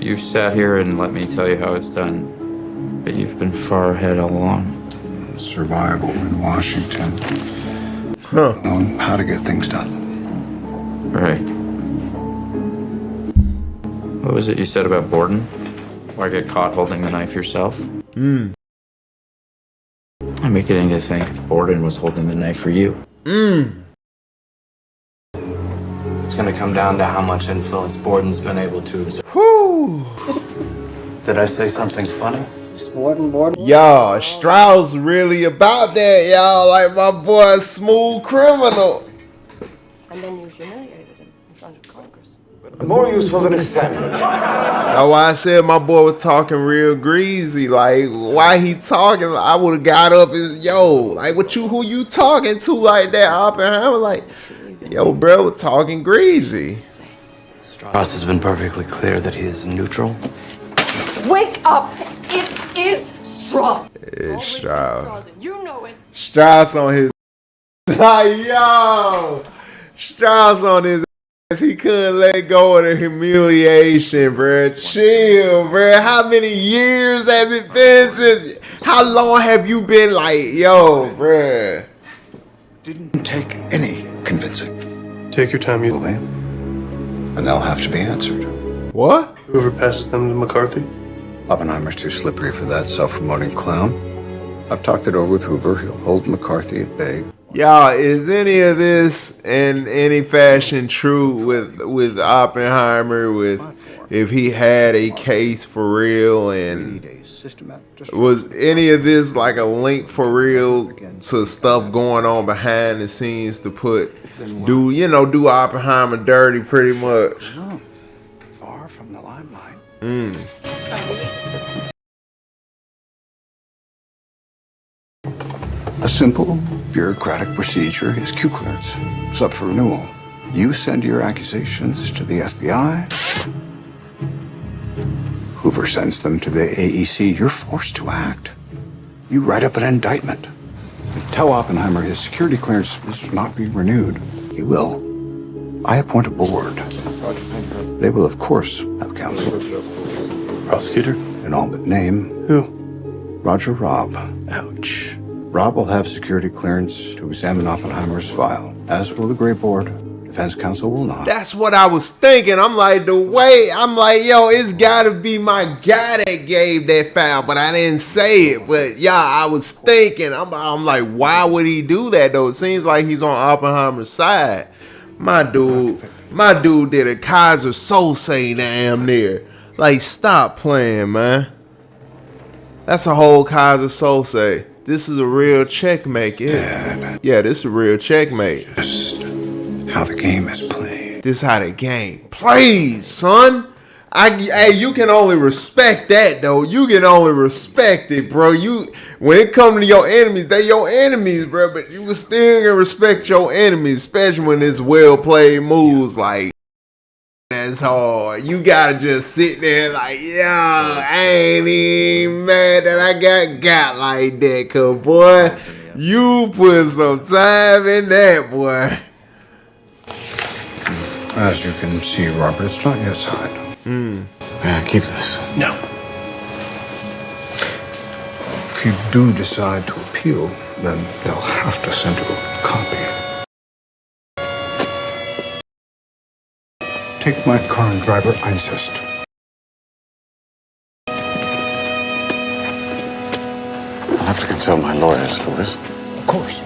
You sat here and let me tell you how it's done, but you've been far ahead all along. Survival in Washington. Knowing how to get things done. Right. What was it you said about Borden? Why get caught holding the knife yourself? I'm beginning to think Borden was holding the knife for you. It's going to come down to how much influence Borden's been able to exert. Whew. Did I say something funny? Borden. Y'all, Strauss really about that, y'all. Like my boy, Smooth Criminal. And then you humiliated him in front of Congress. more useful than a sandwich. That's why I said my boy was talking real greasy. Like, why he talking? I would have got up and, like, who you talking to like that, Oppenheimer? Like, yo, bro, was talking greasy. Strauss has been perfectly clear that he is neutral. Wake up! It is Strauss. It's Strauss. You know it. Strauss on his. Like, yo, Strauss on his. He couldn't let go of the humiliation, bruh. Chill, bruh. How many years has it been since? How long have you been like, yo, bruh? Didn't take any convincing. Take your time, you. And they'll have to be answered. What? Whoever passes them to McCarthy. Oppenheimer's too slippery for that self-promoting clown. I've talked it over with Hoover. He'll hold McCarthy at bay. Y'all, is any of this in any fashion true with Oppenheimer? With if he had a case for real, and was any of this like a link for real to stuff going on behind the scenes to do Oppenheimer dirty, pretty much? Far from the limelight. A simple bureaucratic procedure is Q clearance. It's up for renewal. You send your accusations to the FBI. Hoover sends them to the AEC. You're forced to act. You write up an indictment. Tell Oppenheimer his security clearance is not being renewed. He will. I appoint a board. They will, of course, have counsel. Prosecutor? In all but name. Who? Roger Robb. Ouch. Robb will have security clearance to examine Oppenheimer's file, as will the Gray Board Defense counsel will not. That's what I was thinking. I'm like, yo, it's gotta be my guy that gave that foul, but I didn't say it. But yeah, I was thinking, I'm like, why would he do that though? It seems like he's on Oppenheimer's side. My dude did a Kaiser Sose damn near. Like, stop playing, man. That's a whole Kaiser Sose. This is a real checkmate, yeah. Yeah, this is a real checkmate. Just how the game is played. This how the game plays, son. Hey, you can only respect that though. You can only respect it, bro. When it comes to your enemies, they your enemies, bro. But you can still gonna respect your enemies, especially when it's well played moves like. That's hard. You gotta just sit there like, yo, I ain't even mad that I got like that, cause boy, you put some time in that, boy. As you can see, Robert, it's not yet signed. May I keep this? No. If you do decide to appeal, then they'll have to send you a copy. Take my car and driver, I insist. I'll have to consult my lawyers, Louis. Of course.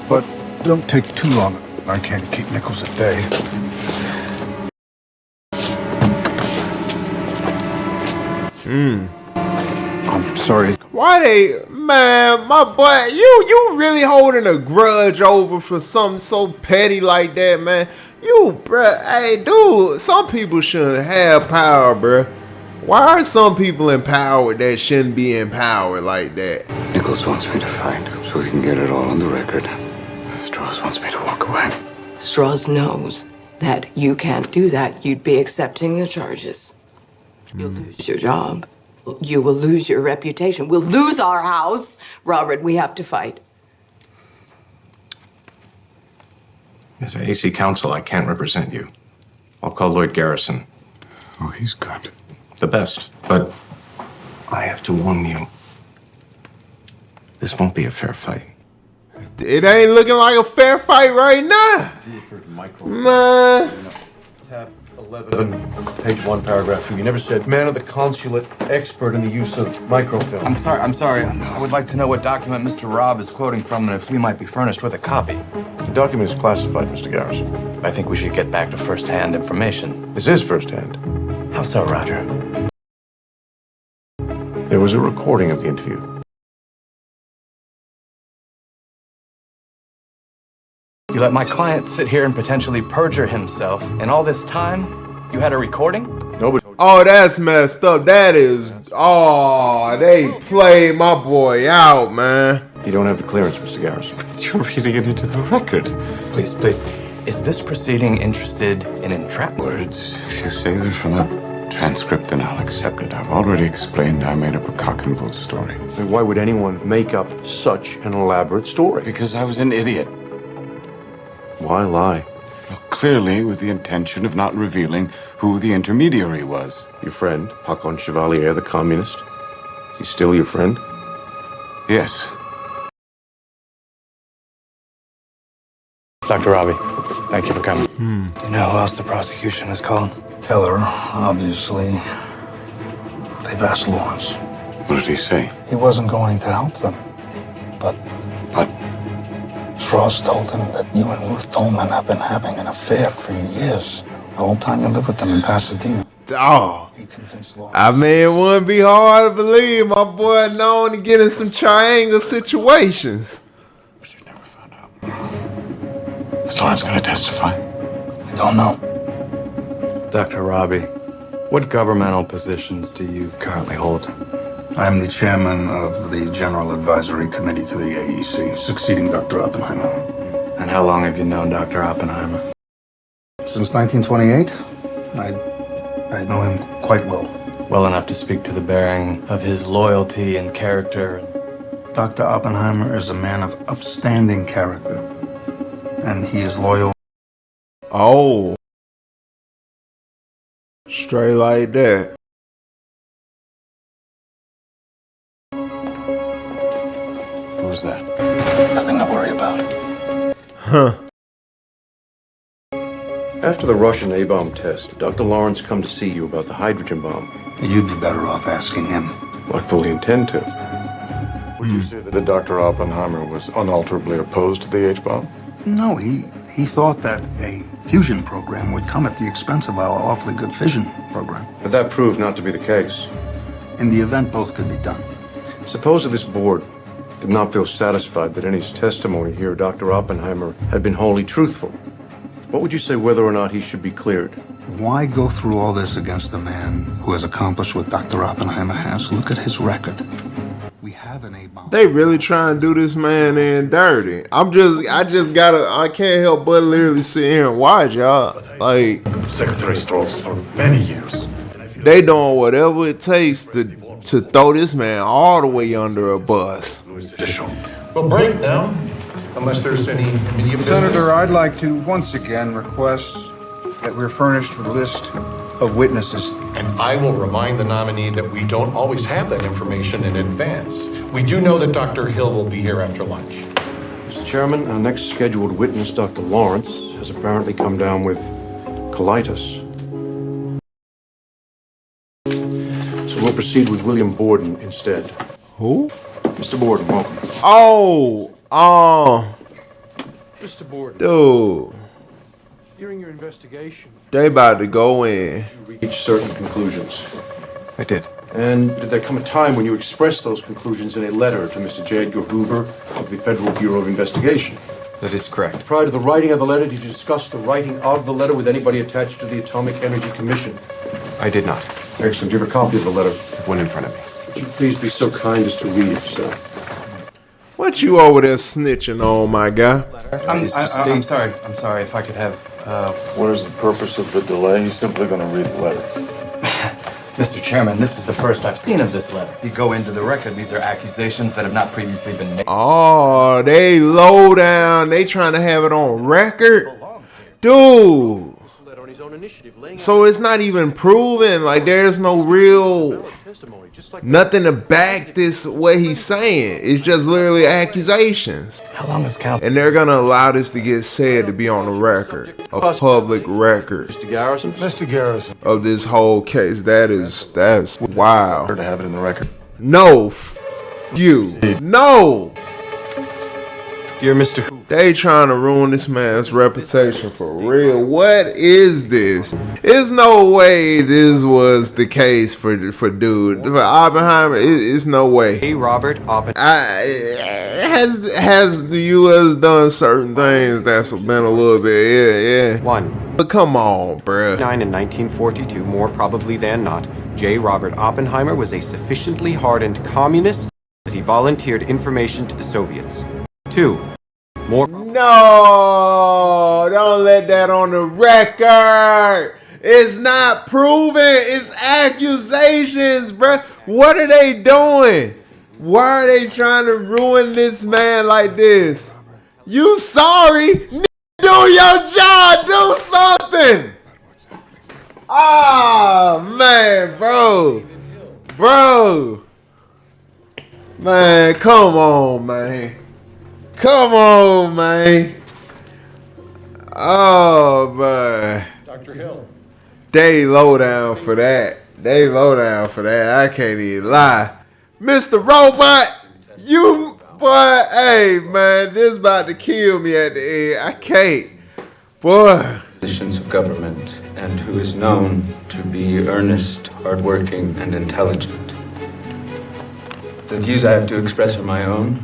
But don't take too long. I can't keep nickels a day. I'm sorry. Why man, my boy, you really holding a grudge over for something so petty like that, man? Bruh, hey, dude, some people shouldn't have power, bruh. Why are some people empowered that shouldn't be empowered like that? Nichols wants me to fight so we can get it all on the record. Strauss wants me to walk away. Strauss knows that you can't do that. You'd be accepting the charges. You'll lose your job. You will lose your reputation. We'll lose our house. Robert, we have to fight. As a AC counsel, I can't represent you. I'll call Lloyd Garrison. Oh, he's good. The best. But I have to warn you. This won't be a fair fight. It ain't looking like a fair fight right now. Man. Tab 11, page 1, paragraph 2. You never said man of the consulate, expert in the use of microfilm. I'm sorry. I would like to know what document Mr. Robb is quoting from and if we might be furnished with a copy. The document is classified, Mr. Garrison. I think we should get back to first-hand information. This is first-hand. How so, Roger? There was a recording of the interview. You let my client sit here and potentially perjure himself, and all this time, you had a recording? Nobody. Oh, that's messed up. That is. Oh, they played my boy out, man. You don't have the clearance, Mr. Garrison. You're reading it into the record. Please. Is this proceeding interested in entrapment? Words. If you say they're from a transcript, then I'll accept it. I've already explained I made up a cock and bull story. Then why would anyone make up such an elaborate story? Because I was an idiot. Why lie? Well, clearly with the intention of not revealing who the intermediary was. Your friend, Hakon Chevalier, the communist? Is he still your friend? Yes. Dr. Robbie, thank you for coming. Do you know who else the prosecution has called? Keller, obviously. They've asked Lawrence. What did he say? He wasn't going to help them. But What? Strauss told him that you and Ruth Tolman have been having an affair for years. The whole time you lived with them in Pasadena. Oh. He convinced Lawrence. I mean, it wouldn't be hard to believe my boy known to get in some triangle situations. Is Lawrence going to testify? I don't know. Dr. Robbie, what governmental positions do you currently hold? I'm the chairman of the General Advisory Committee to the AEC, succeeding Dr. Oppenheimer. And how long have you known Dr. Oppenheimer? Since 1928, I know him quite well. Well enough to speak to the bearing of his loyalty and character. Dr. Oppenheimer is a man of upstanding character, and he is loyal. Oh. Straight like that. Who's that? Nothing to worry about. Huh. After the Russian A-bomb test, did Dr. Lawrence come to see you about the hydrogen bomb? You'd be better off asking him. Well, I fully intend to. Would you say that Dr. Oppenheimer was unalterably opposed to the H-bomb? No, he thought that a fusion program would come at the expense of our awfully good fission program. But that proved not to be the case. In the event, both could be done. Suppose that this board did not feel satisfied that in his testimony here, Dr. Oppenheimer had been wholly truthful. What would you say whether or not he should be cleared? Why go through all this against a man who has accomplished what Dr. Oppenheimer has? Look at his record. We have an A-bomb. They really trying to do this man in dirty. I can't help but literally sit here and watch, y'all. Like, Secretary Strauss for many years. they doing whatever it takes to throw this man all the way under a bus. We'll break now, unless there's any immediate business. Senator, I'd like to once again request that we're furnished with a list of witnesses. And I will remind the nominee that we don't always have that information in advance. We do know that Dr. Hill will be here after lunch. Mr. Chairman, our next scheduled witness, Dr. Lawrence, has apparently come down with colitis. So we'll proceed with William Borden instead. Who? Mr. Borden, welcome. Mr. Borden. Dude. During your investigation, They about to go in. you reached certain conclusions. I did. And did there come a time when you expressed those conclusions in a letter to Mr. J. Edgar Hoover of the Federal Bureau of Investigation? That is correct. Prior to the writing of the letter, did you discuss the writing of the letter with anybody attached to the Atomic Energy Commission? I did not. Excellent. Do you have a copy of the letter? One in front of me. Would you please be so kind as to read it, sir? What you over there snitching on, my guy? I'm sorry. I'm sorry. If I could have. What is the purpose of the delay? He's simply going to read the letter. Mr. Chairman, this is the first I've seen of this letter. You go into the record. These are accusations that have not previously been made. Oh, they low down. They trying to have it on record? Dude. So it's not even proven. Like, there's no real nothing to back this what he's saying. It's just literally accusations. How long is counsel? And they're gonna allow this to get said to be on the record, a public record. Mr. Garrison? Mr. Garrison. Of this whole case. That's wow. To have it in the record. No, you. No. Dear Mr. Hoover. They trying to ruin this man's reputation for real. What is this? There's no way this was the case for dude. For Oppenheimer, it's no way. Hey, Robert Oppenheimer. Has the U.S. done certain things that's been a little bit, yeah. 1. But come on, bruh. 9 in 1942, more probably than not, J. Robert Oppenheimer was a sufficiently hardened communist that he volunteered information to the Soviets. 2. More. No, don't let that on the record. It's not proven. It's accusations, bruh. What are they doing? Why are they trying to ruin this man like this? You sorry? Do your job. Do something. Ah, man, bro. Man, come on, man. Come on, man. Oh, man. Dr. Hill. They low down for that. I can't even lie. Mr. Robot, you, boy, hey, man, this about to kill me at the end. I can't. Boy. Positions of government and who is known to be earnest, hardworking, and intelligent. The views I have to express are my own.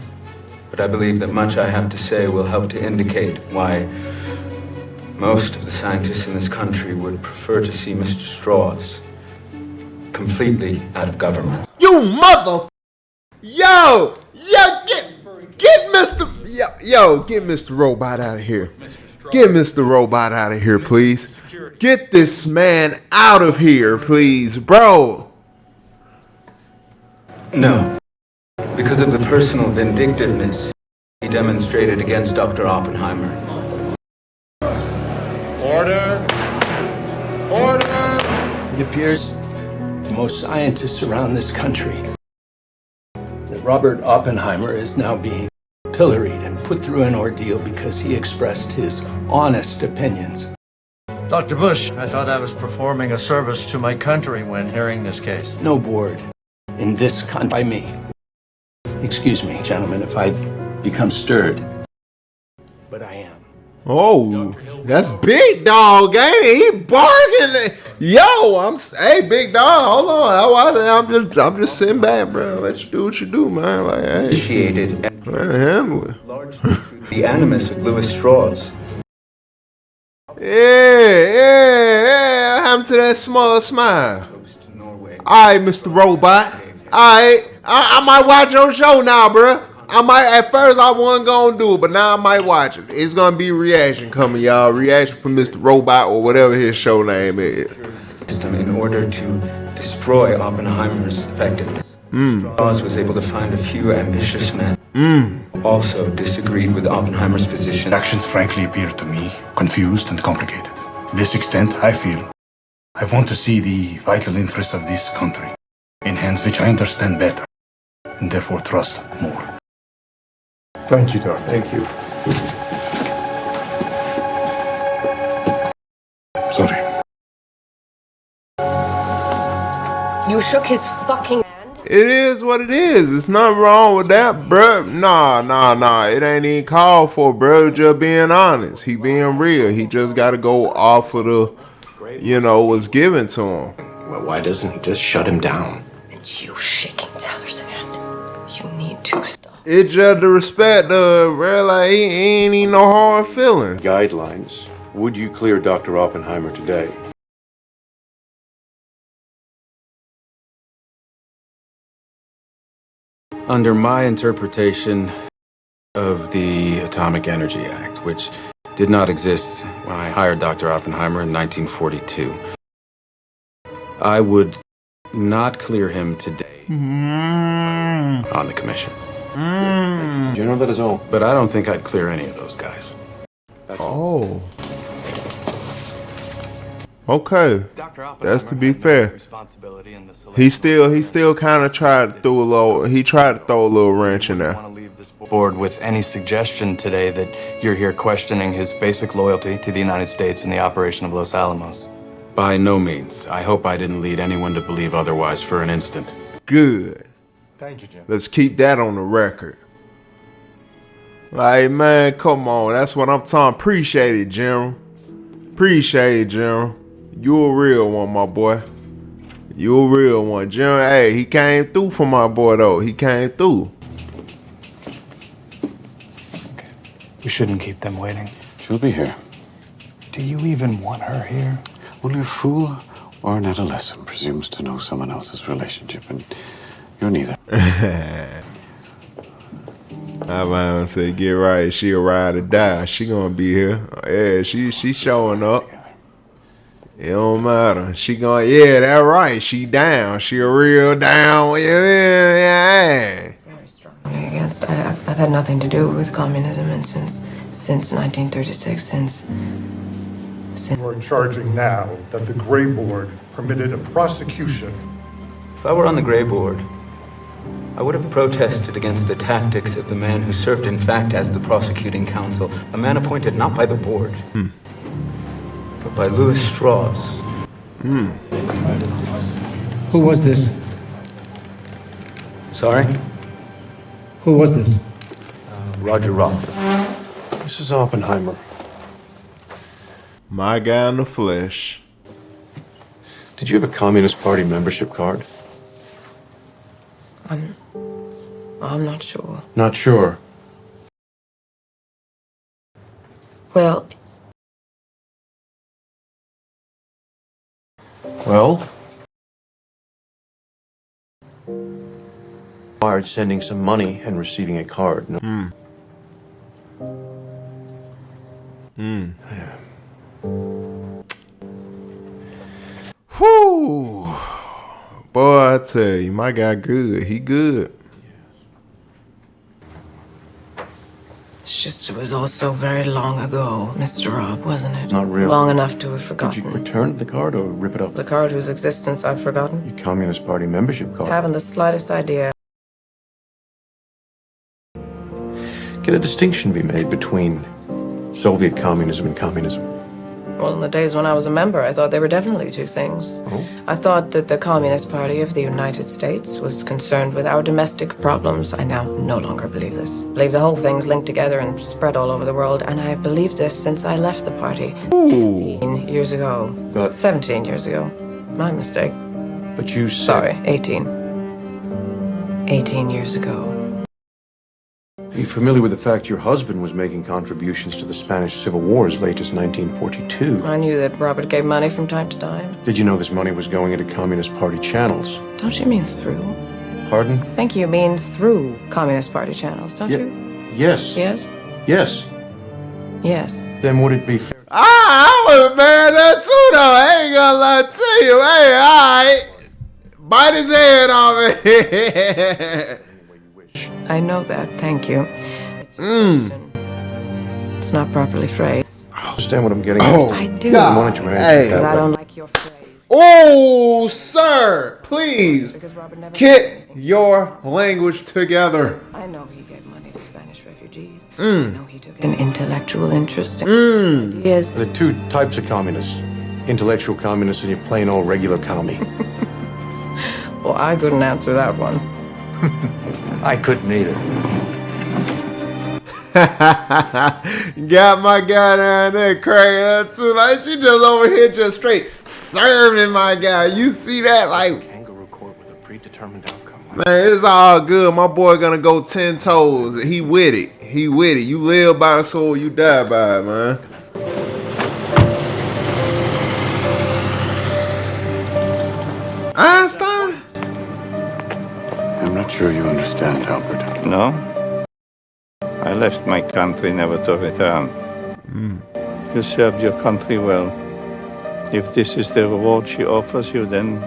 But I believe that much I have to say will help to indicate why most of the scientists in this country would prefer to see Mr. Strauss completely out of government. You mother... Yo, get Mr. Robot out of here. Get Mr. Robot out of here, please. Get this man out of here, please, bro. No. Because of the personal vindictiveness he demonstrated against Dr. Oppenheimer. Order! Order! It appears to most scientists around this country that Robert Oppenheimer is now being pilloried and put through an ordeal because he expressed his honest opinions. Dr. Bush, I thought I was performing a service to my country when hearing this case. No board in this country by me. Excuse me, gentlemen, if I become stirred. But I am. Oh, that's Big Dog, ain't it? He barking. Yo, hey, Big Dog, hold on. I'm just sitting back, bro. Let you do what you do, man. Like, hey, Initiated handle it. the animus of Louis Strauss. Yeah. What happened to that small smile? All right, Mr. Robot. All right, I might watch your show now, bro. At first I wasn't gonna do it, but now I might watch it. It's gonna be reaction coming, y'all. Reaction from Mr. Robot or whatever his show name is. In order to destroy Oppenheimer's effectiveness. Strauss was able to find a few ambitious men. Also disagreed with Oppenheimer's position. Actions frankly appear to me confused and complicated. To this extent, I feel I want to see the vital interests of this country in hands which I understand better and therefore trust more. Thank you, Doctor. Thank you. Sorry. You shook his fucking hand? It is what it is. There's nothing wrong with that, bruh. Nah. It ain't even called for, bro. Just being honest. He being real. He just got to go off of what's given to him. Well, why doesn't he just shut him down? You shaking Teller's hand. You need to stop. It's just the respect of, bro. Like, he ain't even no hard feeling. Guidelines. Would you clear Dr. Oppenheimer today? Under my interpretation of the Atomic Energy Act, which did not exist when I hired Dr. Oppenheimer in 1942, I would not clear him today on the commission. General, that is all. But I don't think I'd clear any of those guys. Oh. Okay. That's to be fair. He still kind of tried to throw a little wrench in there. Board with any suggestion today that you're here questioning his basic loyalty to the United States and the operation of Los Alamos. By no means. I hope I didn't lead anyone to believe otherwise for an instant. Good. Thank you, Jim. Let's keep that on the record. Like, man, come on. That's what I'm talking. Appreciate it, General. Appreciate it, General. You a real one, my boy. You a real one. General, hey, he came through for my boy, though. He came through. Okay. We shouldn't keep them waiting. She'll be here. Do you even want her here? Only a fool or an adolescent presumes to know someone else's relationship, and you're neither. I might say, get right. She a ride or die. She gonna be here. Yeah, she showing up. It don't matter. She gonna, yeah, that right. She down. She a real down. Yeah. Very strongly against. I've had nothing to do with communism, and since 1936, since. We're charging now that the Gray Board permitted a prosecution. If I were on the Gray Board, I would have protested against the tactics of the man who served, in fact, as the prosecuting counsel, a man appointed not by the board, but by Louis Strauss. Who was this? Sorry? Who was this? Roger Roth. Mrs. Oppenheimer. My guy in the flesh. Did you have a Communist Party membership card? I'm not sure. Not sure. Well, Required sending some money and receiving a card. No. Whew. Boy, I tell you, my guy good. He good. it's just it was all so very long ago, Mr. Robb, wasn't it? Not really. Long enough to have Did forgotten. you return the card or rip it up? The card whose existence I've forgotten? Your Communist Party membership card. Haven't the slightest idea. Can a distinction be made between Soviet communism and communism? Well, in the days when I was a member, I thought they were definitely two things. Oh? I thought that the Communist Party of the United States was concerned with our domestic problems. I now no longer believe this. I believe the whole thing's linked together and spread all over the world, and I have believed this since I left the party 16 years ago. But 17 years ago. My mistake. But you said... Sorry, 18. 18 years ago. Are you familiar with the fact your husband was making contributions to the Spanish Civil War as late as 1942? I knew that Robert gave money from time to time. Did you know this money was going into Communist Party channels? Don't you mean through? Pardon? I think you mean through Communist Party channels, don't you? Yes. Yes? Yes. Yes. Then would it be fair? I was mad at that too, though. I ain't gonna lie to you. Hey, alright. Bite his head off it. I know that, thank you. It's not properly phrased. I understand what I'm getting at. Oh, I do. God. Why don't you answer Hey. Because that I way? don't like your phrase. Oh, sir, please get your language together. I know he gave money to Spanish refugees. I Mm. know he took an intellectual interest in ideas. There are two types of communists. Intellectual communists and your plain old regular commie. Well, I couldn't answer that one. I couldn't either. Got my guy down there cracking up too. Like, she just over here just straight serving my guy. You see that? Like, Kangaroo court with a predetermined outcome. man, it's all good. My boy gonna go 10 toes. He with it. He with it. You live by the sword, you die by it, man. Einstein? I'm not sure you understand, Albert. No? I left my country never to return. You served your country well. If this is the reward she offers you, then...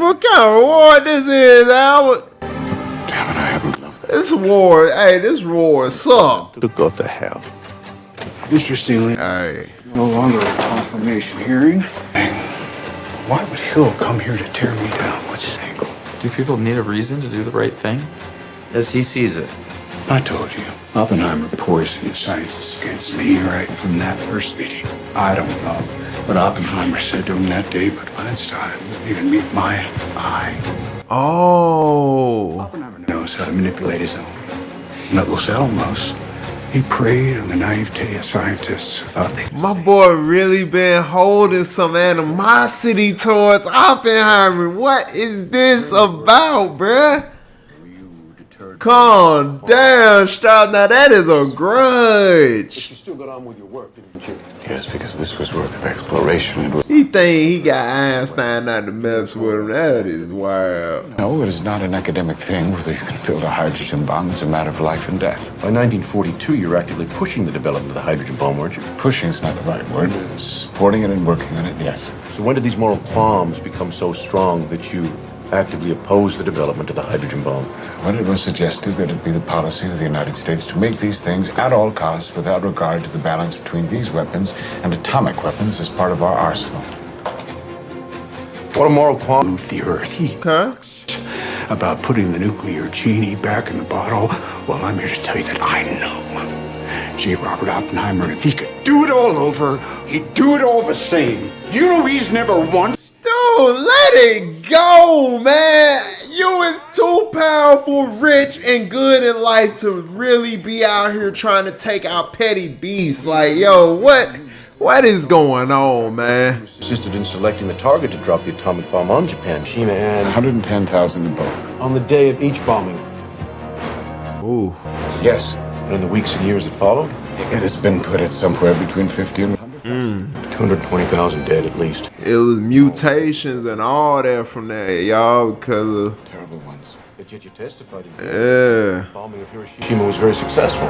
What kind of reward this is, Albert? Damn it, I haven't loved This war, hey, this war suck. To go to hell. Interestingly, Hey. no longer a confirmation hearing. Why would Hill come here to tear me down? What's his angle? Do people need a reason to do the right thing? As he sees it. I told you, Oppenheimer poisoned the scientists against me right from that first meeting. I don't know what Oppenheimer said to him that day, but Einstein wouldn't even meet my eye. Oh. Oppenheimer knows how to manipulate his own. And at Los Alamos, he preyed on the naivete of scientists who thought they... My boy really been holding some animosity towards Oppenheimer. What is this about, bruh? Calm down, Stroud. Now that is a grudge. You still got on with your work, didn't you? Yes, because this was work of exploration. It was... He think he got Einstein not to mess with him. That is wild. No, it is not an academic thing. Whether you can build a hydrogen bomb is a matter of life and death. By 1942, you're actively pushing the development of the hydrogen bomb, weren't you? Pushing is not the right word. Supporting it and working on it, yes. So when did these moral qualms become so strong that you actively opposed the development of the hydrogen bomb? When it was suggested that it be the policy of the United States to make these things at all costs without regard to the balance between these weapons and atomic weapons as part of our arsenal. What a moral qualm. Move the earth. He talks about putting the nuclear genie back in the bottle. Well, I'm here to tell you that I know J. Robert Oppenheimer, and if he could do it all over, he'd do it all the same. You know he's never once... Dude, let it go, man. You is too powerful, rich, and good in life to really be out here trying to take out petty beefs. Like, yo, what is going on, man? Assisted in selecting the target to drop the atomic bomb on Japan, Hiroshima, and 110,000 in both. on the day of each bombing. Ooh. Yes. And in the weeks and years that followed, It has been put at somewhere between 50 and 100,000. 220,000 dead at least. It was mutations and all that from that, y'all, because of... Terrible ones. But yet you testified in Yeah. bombing of Hiroshima was very successful.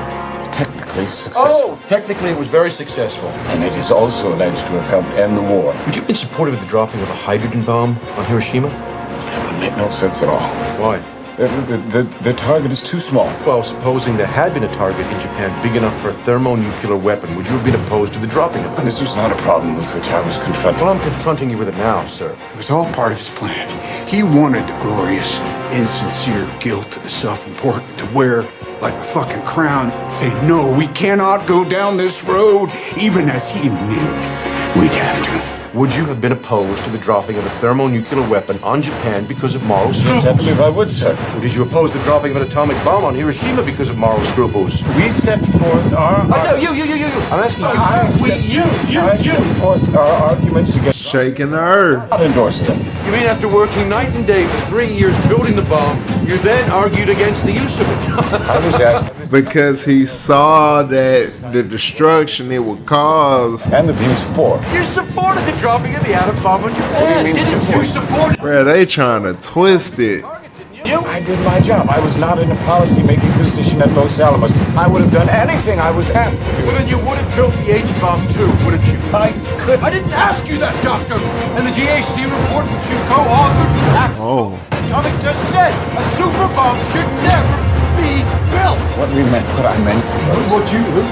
Technically successful. Technically it was very successful. And it is also alleged to have helped end the war. Would you have been supportive of the dropping of a hydrogen bomb on Hiroshima? That would make no sense at all. Why? The target is too small. Well, supposing there had been a target in Japan big enough for a thermonuclear weapon, would you have been opposed to the dropping of it? This was not a problem with which I was confronted. Well, I'm confronting you with it now, sir. It was all part of his plan. He wanted the glorious, insincere guilt of the self-important to wear like a fucking crown, say, no, we cannot go down this road, even as he knew we'd have to. Would you have been opposed to the dropping of a thermonuclear weapon on Japan because of moral scruples? Yes, I believe I would, sir. Or did you oppose the dropping of an atomic bomb on Hiroshima because of moral scruples? We set forth our... No, you. I'm asking you. I set forth our arguments against... Shaking the earth. Not endorse them. You mean after working night and day for 3 years building the bomb, you then argued against the use of it? I was asked... Because he saw that the destruction it would cause. And that he was for. You supported the dropping of the atom bomb on Japan. Didn't you support it? Bruh, they trying to twist it. I did my job. I was not in a policy-making position at Los Alamos. I would have done anything I was asked to do. Well, then you would have built the H-bomb too, wouldn't you? I could. I didn't ask you that, Doctor. And the GAC report which you co-authored after the atomic test said a super bomb should never be built. What I meant.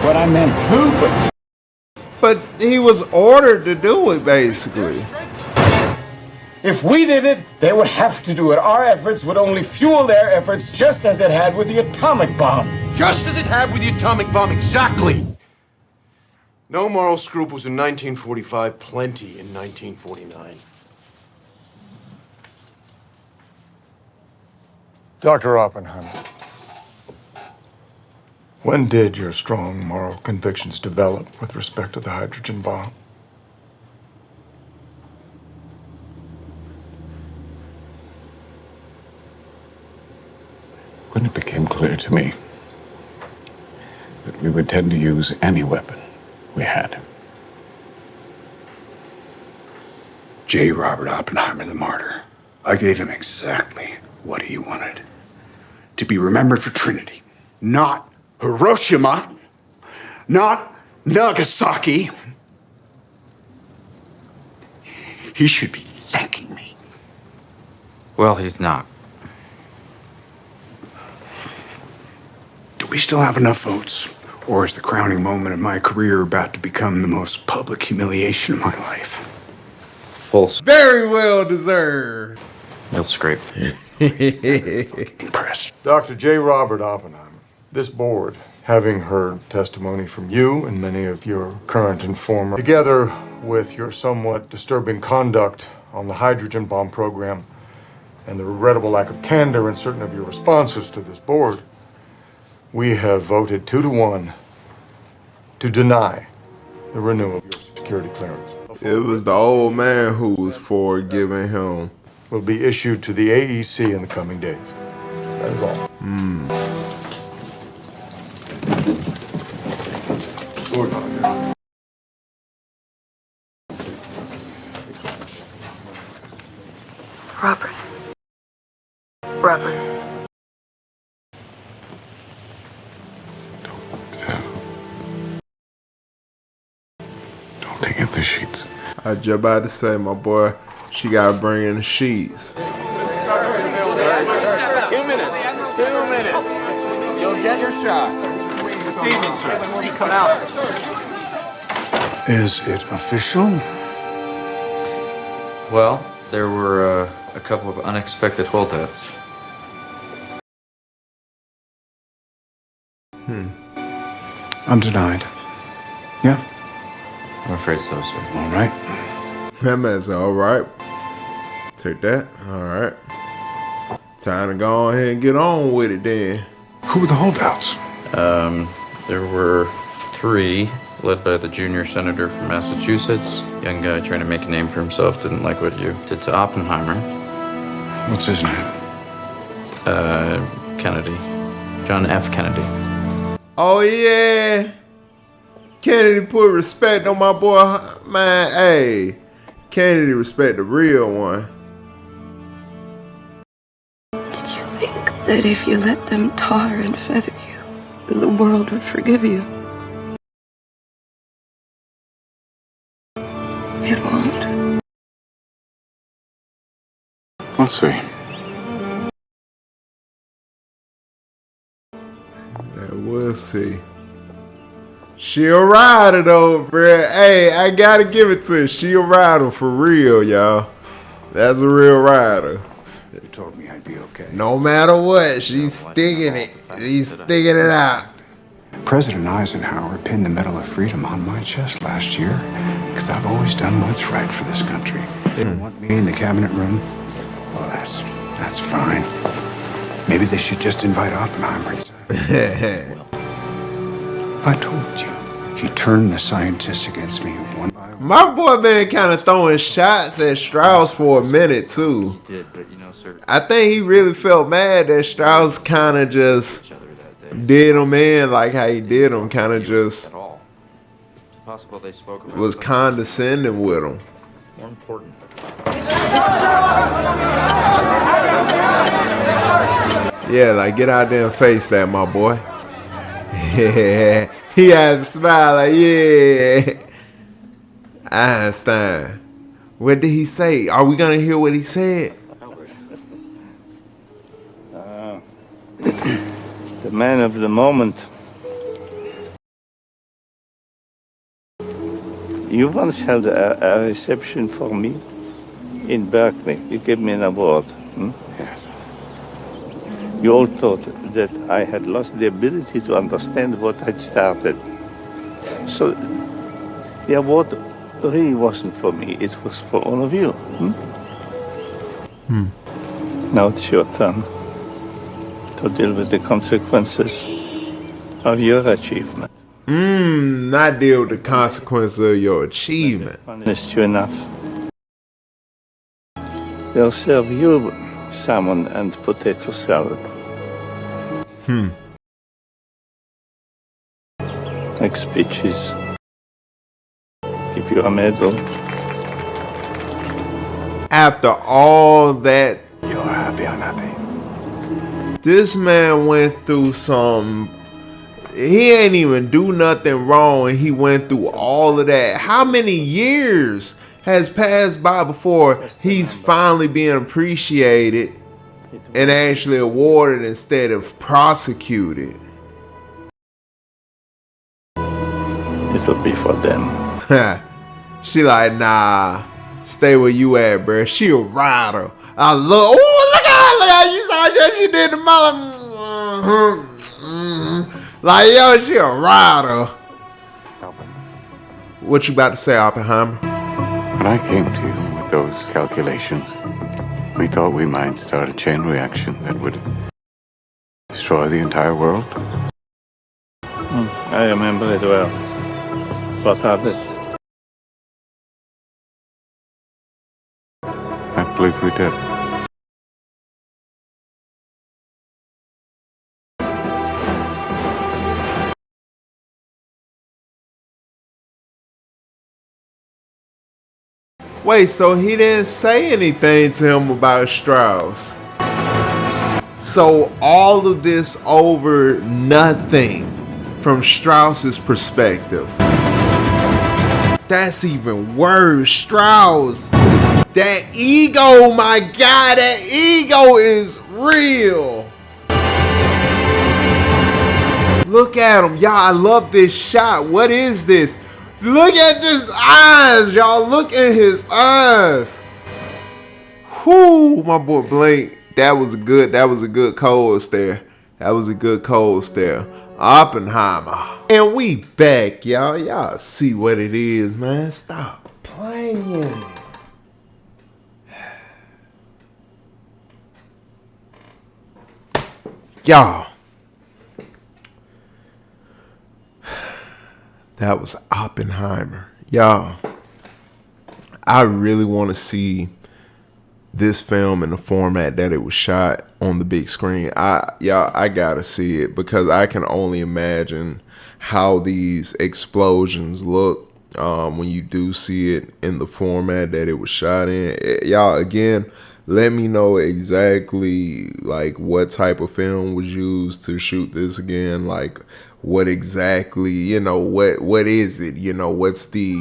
What I meant. Who? But he was ordered to do it, basically. If we did it, they would have to do it. Our efforts would only fuel their efforts, just as it had with the atomic bomb. Just as it had with the atomic bomb, exactly. No moral scruples in 1945, plenty in 1949. Dr. Oppenheimer, when did your strong moral convictions develop with respect to the hydrogen bomb? When it became clear to me that we would tend to use any weapon we had. J. Robert Oppenheimer, the martyr. I gave him exactly what he wanted. To be remembered for Trinity. Not Hiroshima. Not Nagasaki. He should be thanking me. Well, he's not. Do we still have enough votes? Or is the crowning moment of my career about to become the most public humiliation of my life? False. Very well deserved. He'll scrape. Impressed. Dr. J. Robert Oppenheimer, this board, having heard testimony from you and many of your current and former, together with your somewhat disturbing conduct on the hydrogen bomb program and the regrettable lack of candor in certain of your responses to this board, we have voted 2-1 to deny the renewal of your security clearance. It was the old man who was for giving him. Will be issued to the AEC in the coming days. That is all. Robert. Don't they get the sheets? I just about to say, my boy, she gotta bring in the sheets. 2 minutes. 2 minutes. You'll get your shot. This evening, sir. You come out. Is it official? Well, there were a couple of unexpected holdouts. I'm denied. Yeah? I'm afraid so, sir. All right. That man's all right. Take that. All right. Time to go ahead and get on with it then. Who were the holdouts? There were 3, led by the junior senator from Massachusetts. Young guy trying to make a name for himself, didn't like what you did to Oppenheimer. What's his name? Kennedy. John F. Kennedy. Oh, yeah. Kennedy put respect on my boy. Man, hey. Kennedy respect the real one. Did you think that if you let them tar and feather you, then the world would forgive you? It won't. We'll see. Yeah, we'll see. She a rider though, bruh. Hey, I gotta give it to her. She a rider for real, y'all. That's a real rider. You told me I'd be okay. No matter what, she's sticking it. She's sticking it out. President Eisenhower pinned the Medal of Freedom on my chest last year because I've always done what's right for this country. They don't want me in the cabinet room. Well, that's fine. Maybe they should just invite Oppenheimer instead. I told you. He turned the scientists against me one by one. My boy been kind of throwing shots at Strauss for a minute too. Did, but you know, sir. I think he really felt mad that Strauss kind of just did him in like how he did him, kind of just At all. It's possible they spoke about was something condescending with him. more important. Yeah, like get out there and face that, my boy. Yeah, he had a smile like, yeah. Einstein. What did he say? Are we gonna hear what he said? The man of the moment. You once held a reception for me in Berkeley. You gave me an award. Yes. You all thought that I had lost the ability to understand what had started. So the award really wasn't for me. It was for all of you. Now it's your turn to deal with the consequences of your achievement. Not deal with the consequences of your achievement. Punished you enough. They'll serve you salmon and potato salad. Next speech is give you a medal. After all that, You're happy, I'm happy. this man went through some. He ain't even do nothing wrong, and he went through all of that. How many years has passed by before he's finally being appreciated and actually awarded instead of prosecuted? It'll be for them. She like, nah, stay where you at, bruh. She a rider. I love. Oh, look at her! Look at her. You saw what she did to Mala. Like, yo, she a rider. What you about to say, Oppenheimer? When I came to you with those calculations, we thought we might start a chain reaction that would destroy the entire world. I remember it well. What of it? I believe we did. Wait, so he didn't say anything to him about Strauss? So all of this over nothing from Strauss's perspective. That's even worse. Strauss. That ego, my God, that ego is real. Look at him. Y'all, I love this shot. What is this? Look at his eyes, y'all. Look at his eyes. Whoo, my boy Blink. That was a good cold stare. That was a good cold stare. Oppenheimer. And we back, y'all. Y'all see what it is, man. Stop playing. Y'all. That was Oppenheimer. Y'all, I really want to see this film in the format that it was shot on the big screen. I gotta see it because I can only imagine how these explosions look when you do see it in the format that it was shot in. Y'all, again, let me know exactly like what type of film was used to shoot this again. Like what exactly, what is it? What's the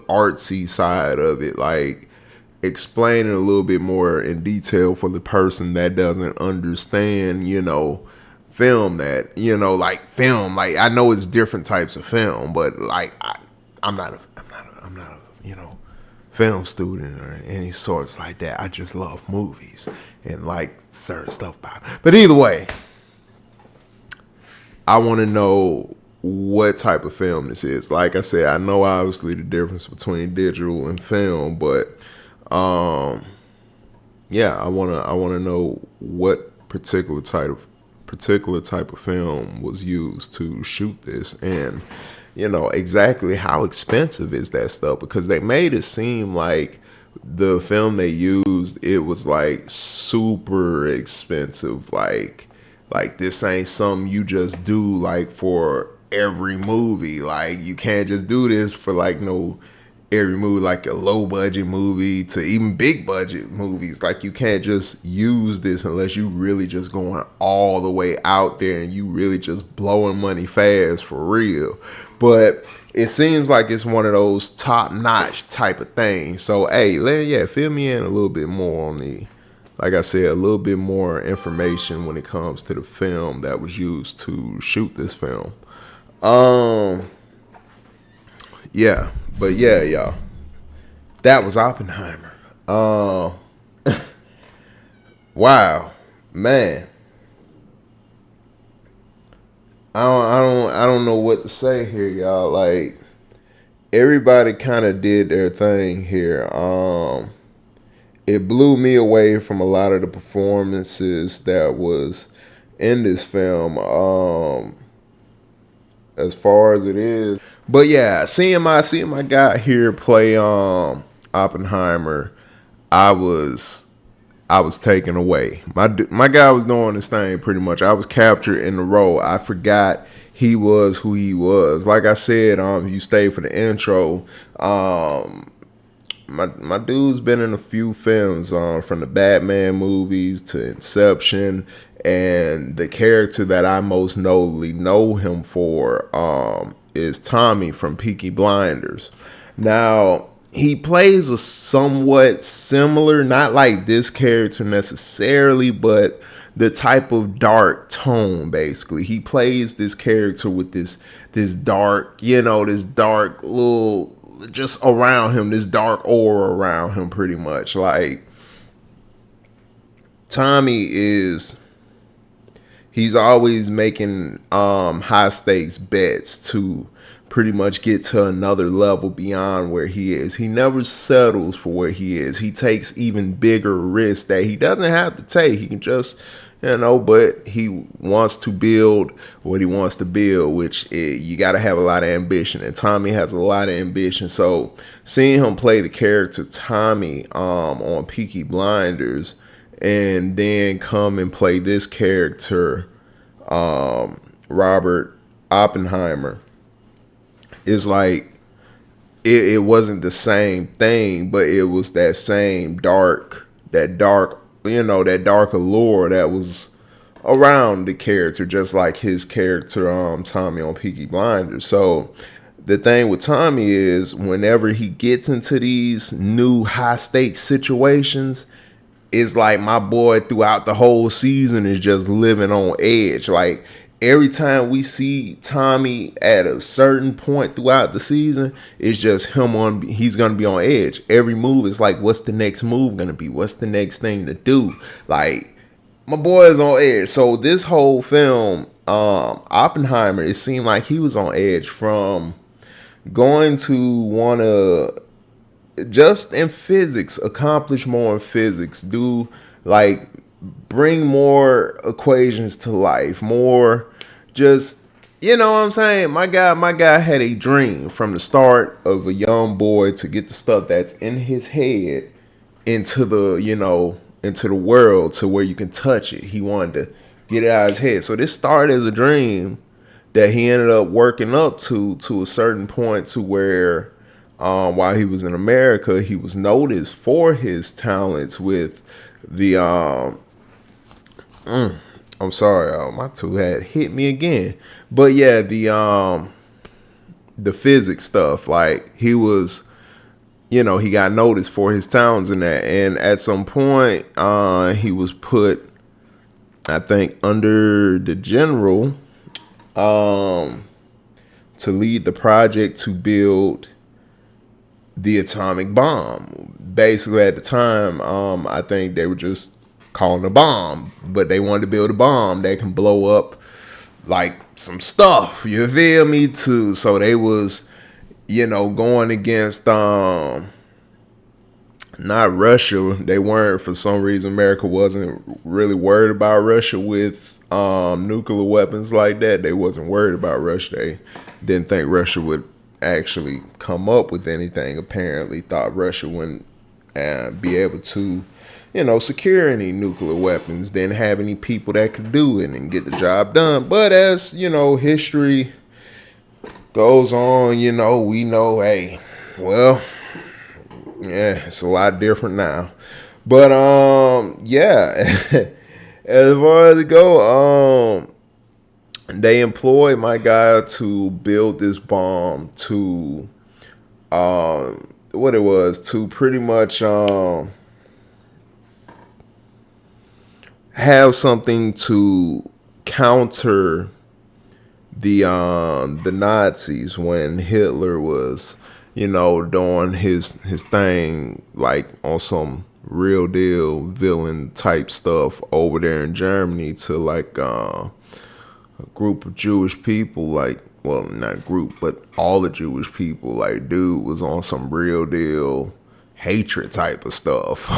artsy side of it? Like explain it a little bit more in detail for the person that doesn't understand, film that, like film. Like I know it's different types of film, but like I'm not a film student or any sorts like that. I just love movies. and like certain stuff about it. But either way, I want to know what type of film this is. Like I said, I know obviously the difference between digital and film, but yeah, I wanna know what particular type of film was used to shoot this, and exactly how expensive is that stuff, because they made it seem like the film they used, it was like super expensive, like this ain't something you just do like for every movie. Like you can't just do this for like no every movie, like a low budget movie to even big budget movies. Like you can't just use this unless you really just going all the way out there and you really just blowing money fast for real. But it seems like it's one of those top notch type of things. So hey, fill me in a little bit more on like I said, a little bit more information when it comes to the film that was used to shoot this film. Yeah, but yeah, y'all, that was Oppenheimer. Wow, man, I don't know what to say here, y'all. Like everybody kind of did their thing here. It blew me away from a lot of the performances that was in this film, as far as it is. But yeah, seeing my guy here play Oppenheimer, I was taken away. My guy was doing his thing pretty much. I was captured in the role. I forgot he was who he was. Like I said, you stayed for the intro. My dude's been in a few films, from the Batman movies to Inception, and the character that I most notably know him for is Tommy from Peaky Blinders. Now, he plays a somewhat similar, not like this character necessarily, but the type of dark tone. Basically, he plays this character with this dark, this dark little just around him, this dark aura around him, pretty much. Like Tommy he's always making high stakes bets to pretty much get to another level beyond where he is. He never settles for where he is. He takes even bigger risks that he doesn't have to take. He can just, but he wants to build what he wants to build, which you got to have a lot of ambition. And Tommy has a lot of ambition. So seeing him play the character Tommy on Peaky Blinders, and then come and play this character, Robert Oppenheimer, is like it wasn't the same thing, but it was that same dark that dark allure that was around the character, just like his character Tommy on Peaky Blinders. So the thing with Tommy is whenever he gets into these new high stakes situations, it's like my boy throughout the whole season is just living on edge. Like every time we see Tommy at a certain point throughout the season, it's just he's going to be on edge. Every move is like, what's the next move going to be? What's the next thing to do? Like my boy is on edge. So this whole film, Oppenheimer, it seemed like he was on edge from going to want to, just in physics, accomplish more in physics, do like bring more equations to life, more just, what I'm saying? My guy had a dream from the start of a young boy to get the stuff that's in his head into the world to where you can touch it. He wanted to get it out of his head. So this started as a dream that he ended up working up to a certain point, to where while he was in America, he was noticed for his talents with the I'm sorry, my two had hit me again. But yeah, the physics stuff, like he was, he got noticed for his talents in that. And at some point, he was put, I think, under the general to lead the project to build the atomic bomb. Basically, at the time, I think they were just calling a bomb, but they wanted to build a bomb that can blow up like some stuff. You feel me? Too. So they was, going against not Russia. They weren't, for some reason. America wasn't really worried about Russia with nuclear weapons like that. They wasn't worried about Russia. They didn't think Russia would actually come up with anything. Apparently thought Russia wouldn't be able to, secure any nuclear weapons, didn't have any people that could do it and get the job done. But as, history goes on, we know, hey, well, yeah, it's a lot different now. But, yeah, as far as it go, they employed my guy to build this bomb to, to pretty much, have something to counter the Nazis when Hitler was, doing his thing, like on some real deal villain type stuff over there in Germany to like a group of Jewish people, like, well, not a group, but all the Jewish people. Like, dude was on some real deal hatred type of stuff.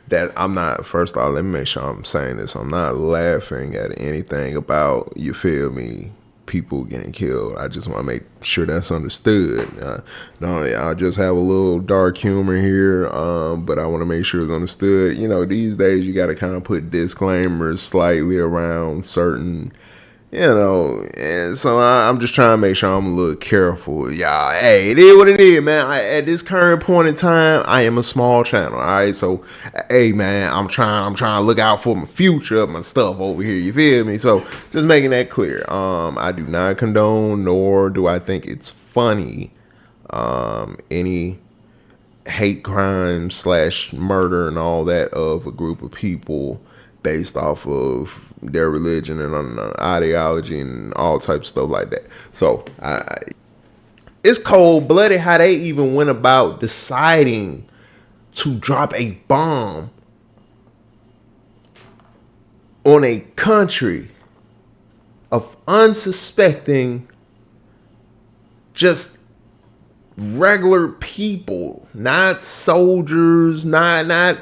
That I'm not, first of all, let me make sure I'm saying this. I'm not laughing at anything about, you feel me, people getting killed. I just want to make sure that's understood. No, I just have a little dark humor here, but I want to make sure it's understood. These days you got to kind of put disclaimers slightly around certain, and so I'm just trying to make sure I'm a little careful. Y'all, hey, it is what it is, man. At this current point in time, I am a small channel, all right? So, hey, man, I'm trying to look out for my future of my stuff over here, you feel me? So, just making that clear. I do not condone, nor do I think it's funny, any hate crime / murder and all that of a group of people based off of their religion and ideology and all types of stuff like that. So it's cold-blooded how they even went about deciding to drop a bomb on a country of unsuspecting, just regular people, not soldiers, not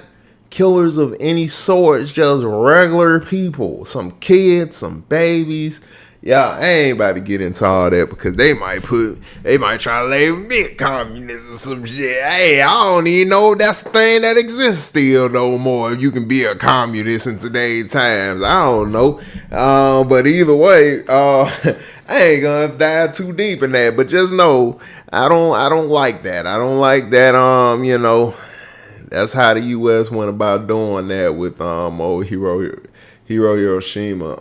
killers of any sort, just regular people, some kids, some babies. Yeah, I ain't about to get into all that because they might try to label me a communist or some shit. Hey, I don't even know if that's the thing that exists still no more. If you can be a communist in today's times, I don't know. But either way, I ain't gonna dive too deep in that. But just know, I don't like that. I don't like that. That's how the U.S. went about doing that with old Hiroshima.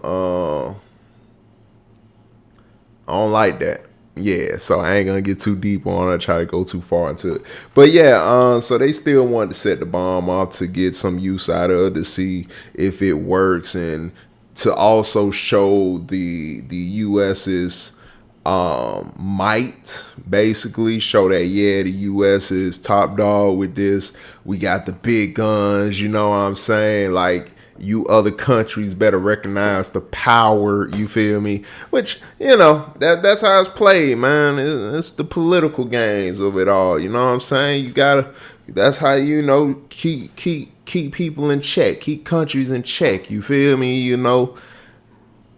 I don't like that. Yeah, so I ain't gonna get too deep on it, try to go too far into it. But yeah, so they still wanted to set the bomb off to get some use out of it, to see if it works, and to also show the US's might, basically show that, yeah, the US is top dog with this. We got the big guns, you know what I'm saying? Like, you other countries better recognize the power, you feel me? Which, that's how it's played, man. It's the political games of it all, you know what I'm saying? You gotta, that's how keep people in check, keep countries in check, you feel me?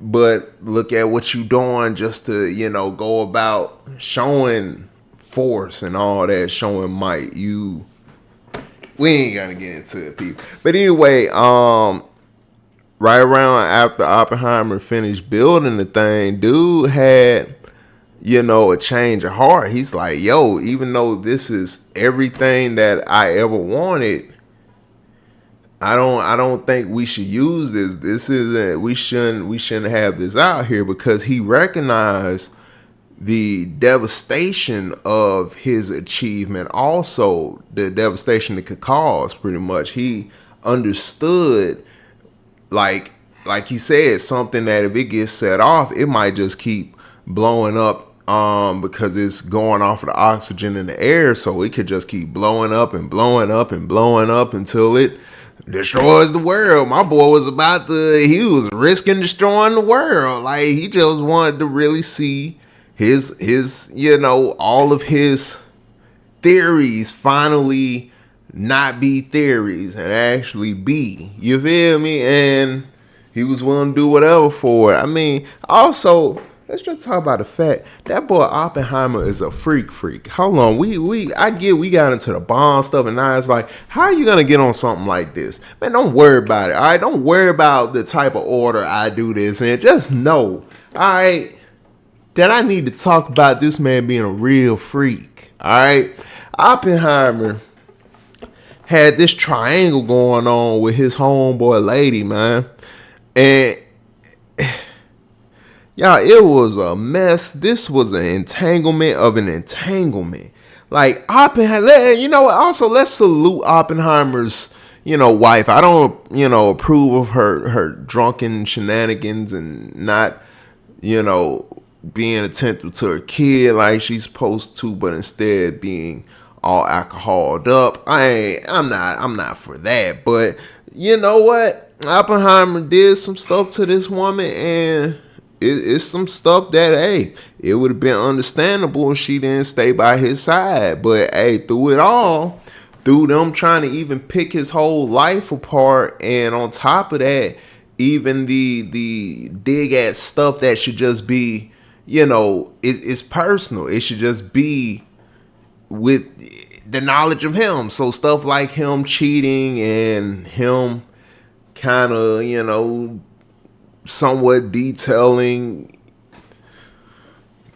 But look at what you doing just to, go about showing force and all that, showing might. We ain't gonna get into it, people. But anyway, right around after Oppenheimer finished building the thing, dude had, a change of heart. He's like, yo, even though this is everything that I ever wanted, I don't think we should use this. This isn't, we shouldn't have this out here, because he recognized the devastation of his achievement, also the devastation it could cause. Pretty much, he understood, like he said, something that if it gets set off, it might just keep blowing up, because it's going off of the oxygen in the air, so it could just keep blowing up and blowing up and blowing up until it destroys the world. My boy was he was risking destroying the world. Like, he just wanted to really see his all of his theories finally not be theories and actually be. You feel me? And he was willing to do whatever for it. I mean, also, let's just talk about the fact that boy Oppenheimer is a freak. Hold on, I get we got into the bomb stuff, and now it's like, how are you gonna get on something like this? Man, don't worry about it. All right, don't worry about the type of order I do this in. Just know, all right, that I need to talk about this man being a real freak. All right, Oppenheimer had this triangle going on with his homeboy lady, man, and y'all, it was a mess. This was an entanglement of an entanglement. Like, Oppenheimer, you know what? Also, let's salute Oppenheimer's, wife. I don't, approve of her drunken shenanigans and not, being attentive to her kid like she's supposed to, but instead being all alcoholed up. I'm not for that. But you know what? Oppenheimer did some stuff to this woman, and it's some stuff that, hey, it would have been understandable if she didn't stay by his side. But hey, through it all, through them trying to even pick his whole life apart, and on top of that, even the dig at stuff that should just be, it's personal. It should just be with the knowledge of him. So stuff like him cheating and him kind of, somewhat detailing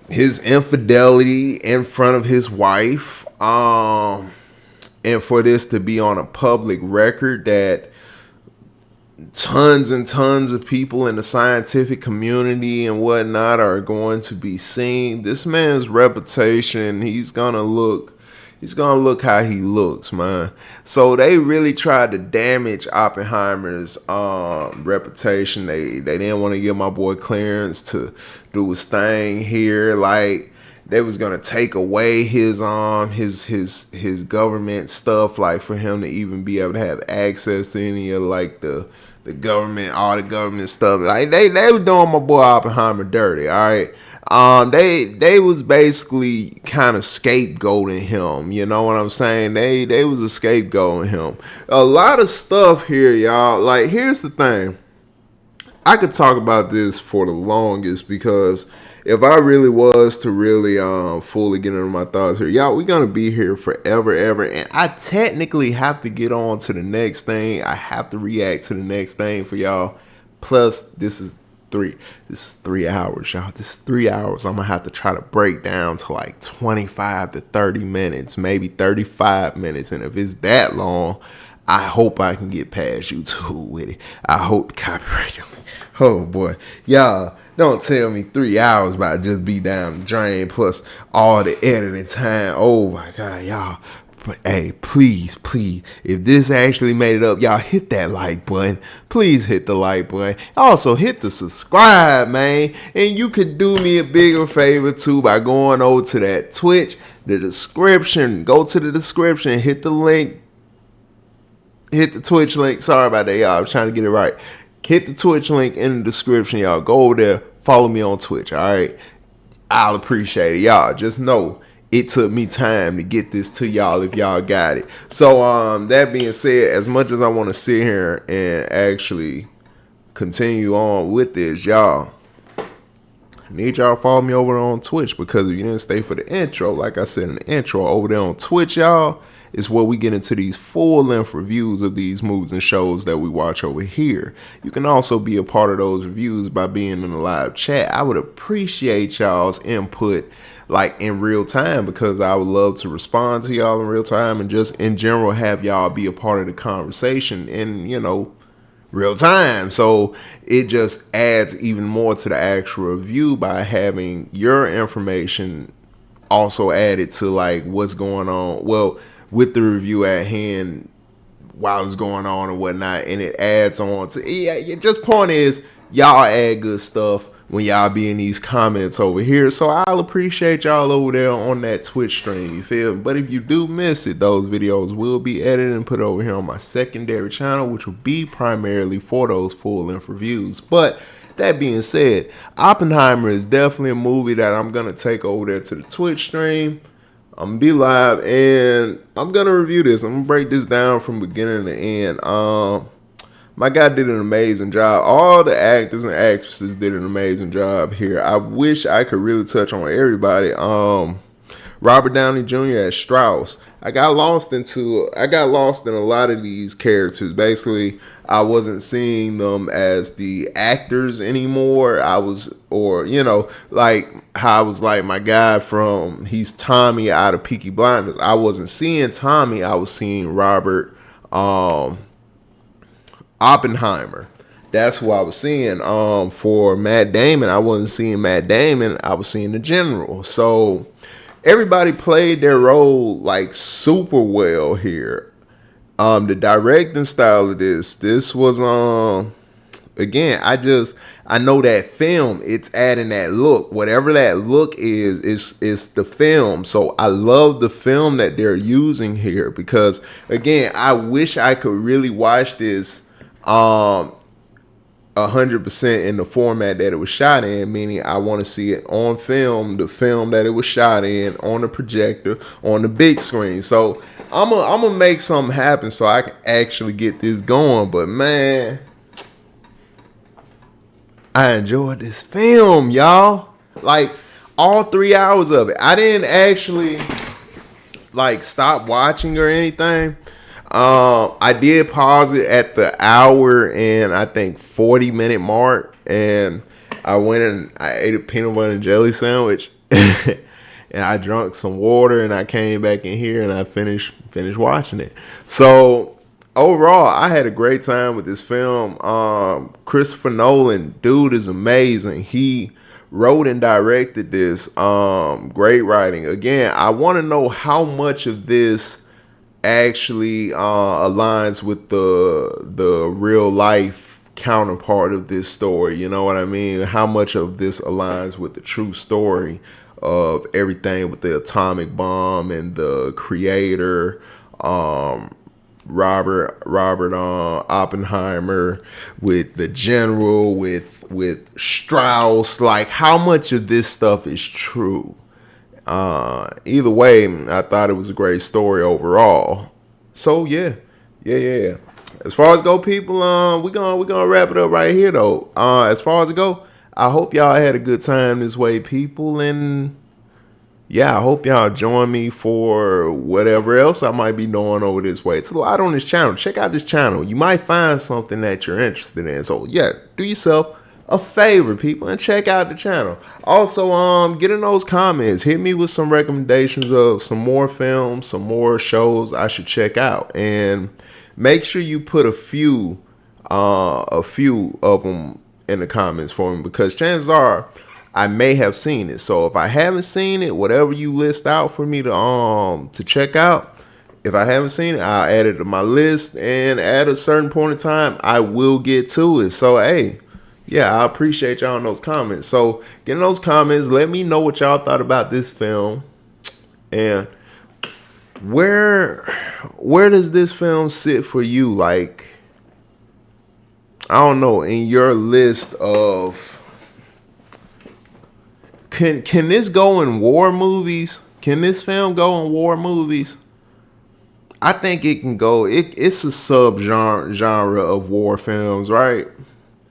his infidelity in front of his wife, and for this to be on a public record that tons and tons of people in the scientific community and whatnot are going to be seeing. This man's reputation, he's gonna look how he looks, man. So they really tried to damage Oppenheimer's reputation. They didn't want to give my boy clearance to do his thing here. Like, they was gonna take away his government stuff, like for him to even be able to have access to any of like the government, all the government stuff. Like, they were doing my boy Oppenheimer dirty. All right. They was basically kind of scapegoating him. You know what I'm saying? They was a scapegoating him. A lot of stuff here, y'all. Like, here's the thing. I could talk about this for the longest, because if I really was to really fully get into my thoughts here, y'all, we're gonna be here forever, ever. And I technically have to get on to the next thing. I have to react to the next thing for y'all. Plus, this is 3 hours, y'all. This is 3 hours. I'm gonna have to try to break down to like 25 to 30 minutes, maybe 35 minutes. And if it's that long, I hope I can get past YouTube with it. I hope the copyright. Oh boy, y'all, don't tell me 3 hours about to just be down the drain, plus all the editing time. Oh my God, y'all. But hey, please, if this actually made it up, y'all hit that like button. Please hit the like button. Also hit the subscribe, man. And you could do me a bigger favor too by going over to that Twitch, the description. Go to the description, hit the link. Hit the Twitch link. Sorry about that, y'all. I was trying to get it right. Hit the Twitch link in the description, y'all. Go over there. Follow me on Twitch, all right? I'll appreciate it, y'all. Just know it took me time to get this to y'all if y'all got it. So that being said, as much as I want to sit here and actually continue on with this, y'all, I need y'all to follow me over on Twitch, because if you didn't stay for the intro, like I said in the intro, over there on Twitch, y'all, is where we get into these full-length reviews of these movies and shows that we watch over here. You can also be a part of those reviews by being in the live chat. I would appreciate y'all's input, like in real time, because I would love to respond to y'all in real time and just in general have y'all be a part of the conversation in, real time. So it just adds even more to the actual review by having your information also added to like what's going on. Well, with the review at hand while it's going on and whatnot, and it adds on to, yeah, just point is, y'all add good stuff when y'all be in these comments over here. So I'll appreciate y'all over there on that Twitch stream, you feel me? But if you do miss it, those videos will be edited and put over here on my secondary channel, which will be primarily for those full-length reviews. But that being said, Oppenheimer is definitely a movie that I'm going to take over there to the Twitch stream. I'm going to be live and I'm going to review this. I'm going to break this down from beginning to end. My guy did an amazing job. All the actors and actresses did an amazing job here. I wish I could really touch on everybody. Robert Downey Jr. as Strauss. I got lost in a lot of these characters. Basically, I wasn't seeing them as the actors anymore. Like how I was like my guy he's Tommy out of Peaky Blinders. I wasn't seeing Tommy. I was seeing Robert Oppenheimer. That's who I was seeing. For Matt Damon, I wasn't seeing Matt Damon. I was seeing the general. So everybody played their role like super well here. The directing style of this was again, I know that film, it's adding that look. Whatever that look is the film. So I love the film that they're using here because again, I wish I could really watch this 100% in the format that it was shot in, meaning I want to see it on film, the film that it was shot in, on the projector, on the big screen. So I'm gonna make something happen so I can actually get this going. But man, I enjoyed this film, y'all. Like all 3 hours of it. I didn't actually like stop watching or anything. I did pause it at the hour and I think 40-minute mark, and I went and I ate a peanut butter and jelly sandwich, and I drank some water, and I came back in here and I finished watching it. So overall, I had a great time with this film. Christopher Nolan, dude, is amazing. He wrote and directed this. Great writing. Again, I want to know how much of this actually aligns with the real life counterpart of this story. You know what I mean? How much of this aligns with the true story of everything with the atomic bomb and the creator, Robert Oppenheimer, with the general, with Strauss. Like, how much of this stuff is true? Either way, I thought it was a great story overall. So yeah. As far as go, people, we're gonna wrap it up right here though. As far as it go, I hope y'all had a good time this way, people, and yeah, I hope y'all join me for whatever else I might be doing over this way. It's a lot on this channel. Check out this channel. You might find something that you're interested in. So yeah, do yourself a favor, people, and check out the channel. Also, get in those comments. Hit me with some recommendations of some more films, some more shows I should check out, and make sure you put a few of them in the comments for me, because chances are I may have seen it. So if I haven't seen it, whatever you list out for me to check out, if I haven't seen it, I'll add it to my list, and at a certain point in time, I will get to it. So hey, yeah, I appreciate y'all in those comments. So get in those comments. Let me know what y'all thought about this film. And where does this film sit for you? Like, I don't know, in your list of... Can this go in war movies? Can this film go in war movies? I think it can go. It's a genre of war films, right?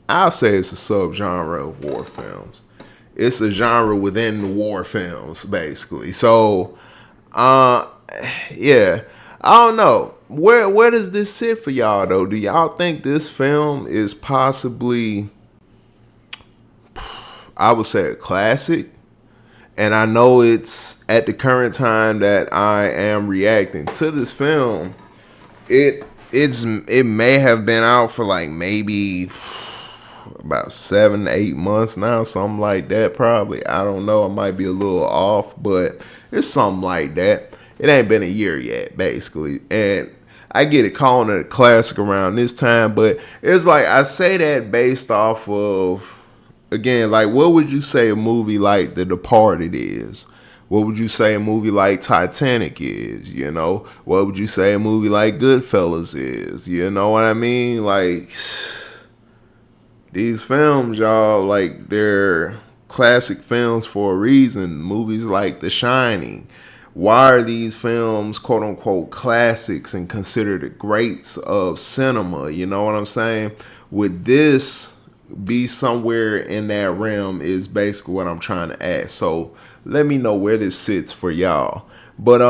I'll say it's a subgenre of war films. It's a genre within the war films, basically. So, yeah, I don't know. Where does this sit for y'all, though? Do y'all think this film is possibly, I would say, a classic? And I know it's at the current time that I am reacting to this film, it may have been out for like maybe about 7-8 months now, something like that. Probably, I don't know, I might be a little off, but it's something like that. It ain't been a year yet, basically. And I get it, calling it a classic around this time, but it's like I say that based off of, again, like, what would you say a movie like The Departed is? What would you say a movie like Titanic is? You know, what would you say a movie like Goodfellas is? You know what I mean? Like, these films, y'all, like, they're classic films for a reason. Movies like The Shining. Why are these films, quote unquote, classics and considered the greats of cinema? You know what I'm saying? Would this be somewhere in that realm is basically what I'm trying to ask. So let me know where this sits for y'all. But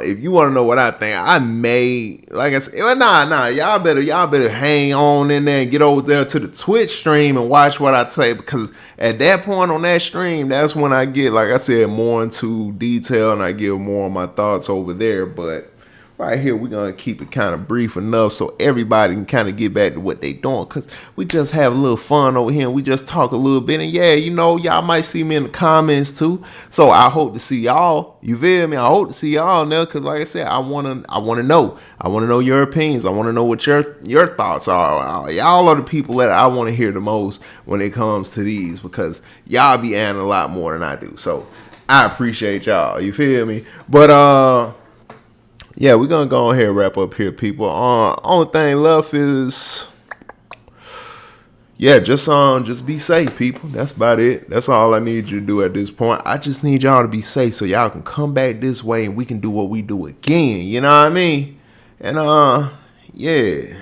if you want to know what I think, I may, like I said, nah, y'all better hang on in there and get over there to the Twitch stream and watch what I say, because at that point on that stream, that's when I get, like I said, more into detail and I give more of my thoughts over there. But right here, we're going to keep it kind of brief enough so everybody can kind of get back to what they doing, because we just have a little fun over here and we just talk a little bit. And yeah, you know, y'all might see me in the comments too. So I hope to see y'all. You feel me? I hope to see y'all in there, because like I said, I want to know. I want to know your opinions. I want to know what your thoughts are. Y'all are the people that I want to hear the most when it comes to these, because y'all be adding a lot more than I do. So I appreciate y'all. You feel me? But yeah, we're gonna go ahead and wrap up here, people. Only thing left is, yeah, just be safe, people. That's about it. That's all I need you to do at this point. I just need y'all to be safe so y'all can come back this way and we can do what we do again. You know what I mean? And yeah.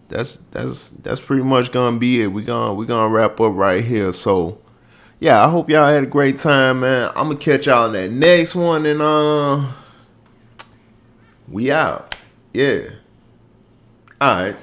That's pretty much gonna be it. We're gonna wrap up right here. So yeah, I hope y'all had a great time, man. I'm gonna catch y'all in that next one, and we out. Yeah. All right.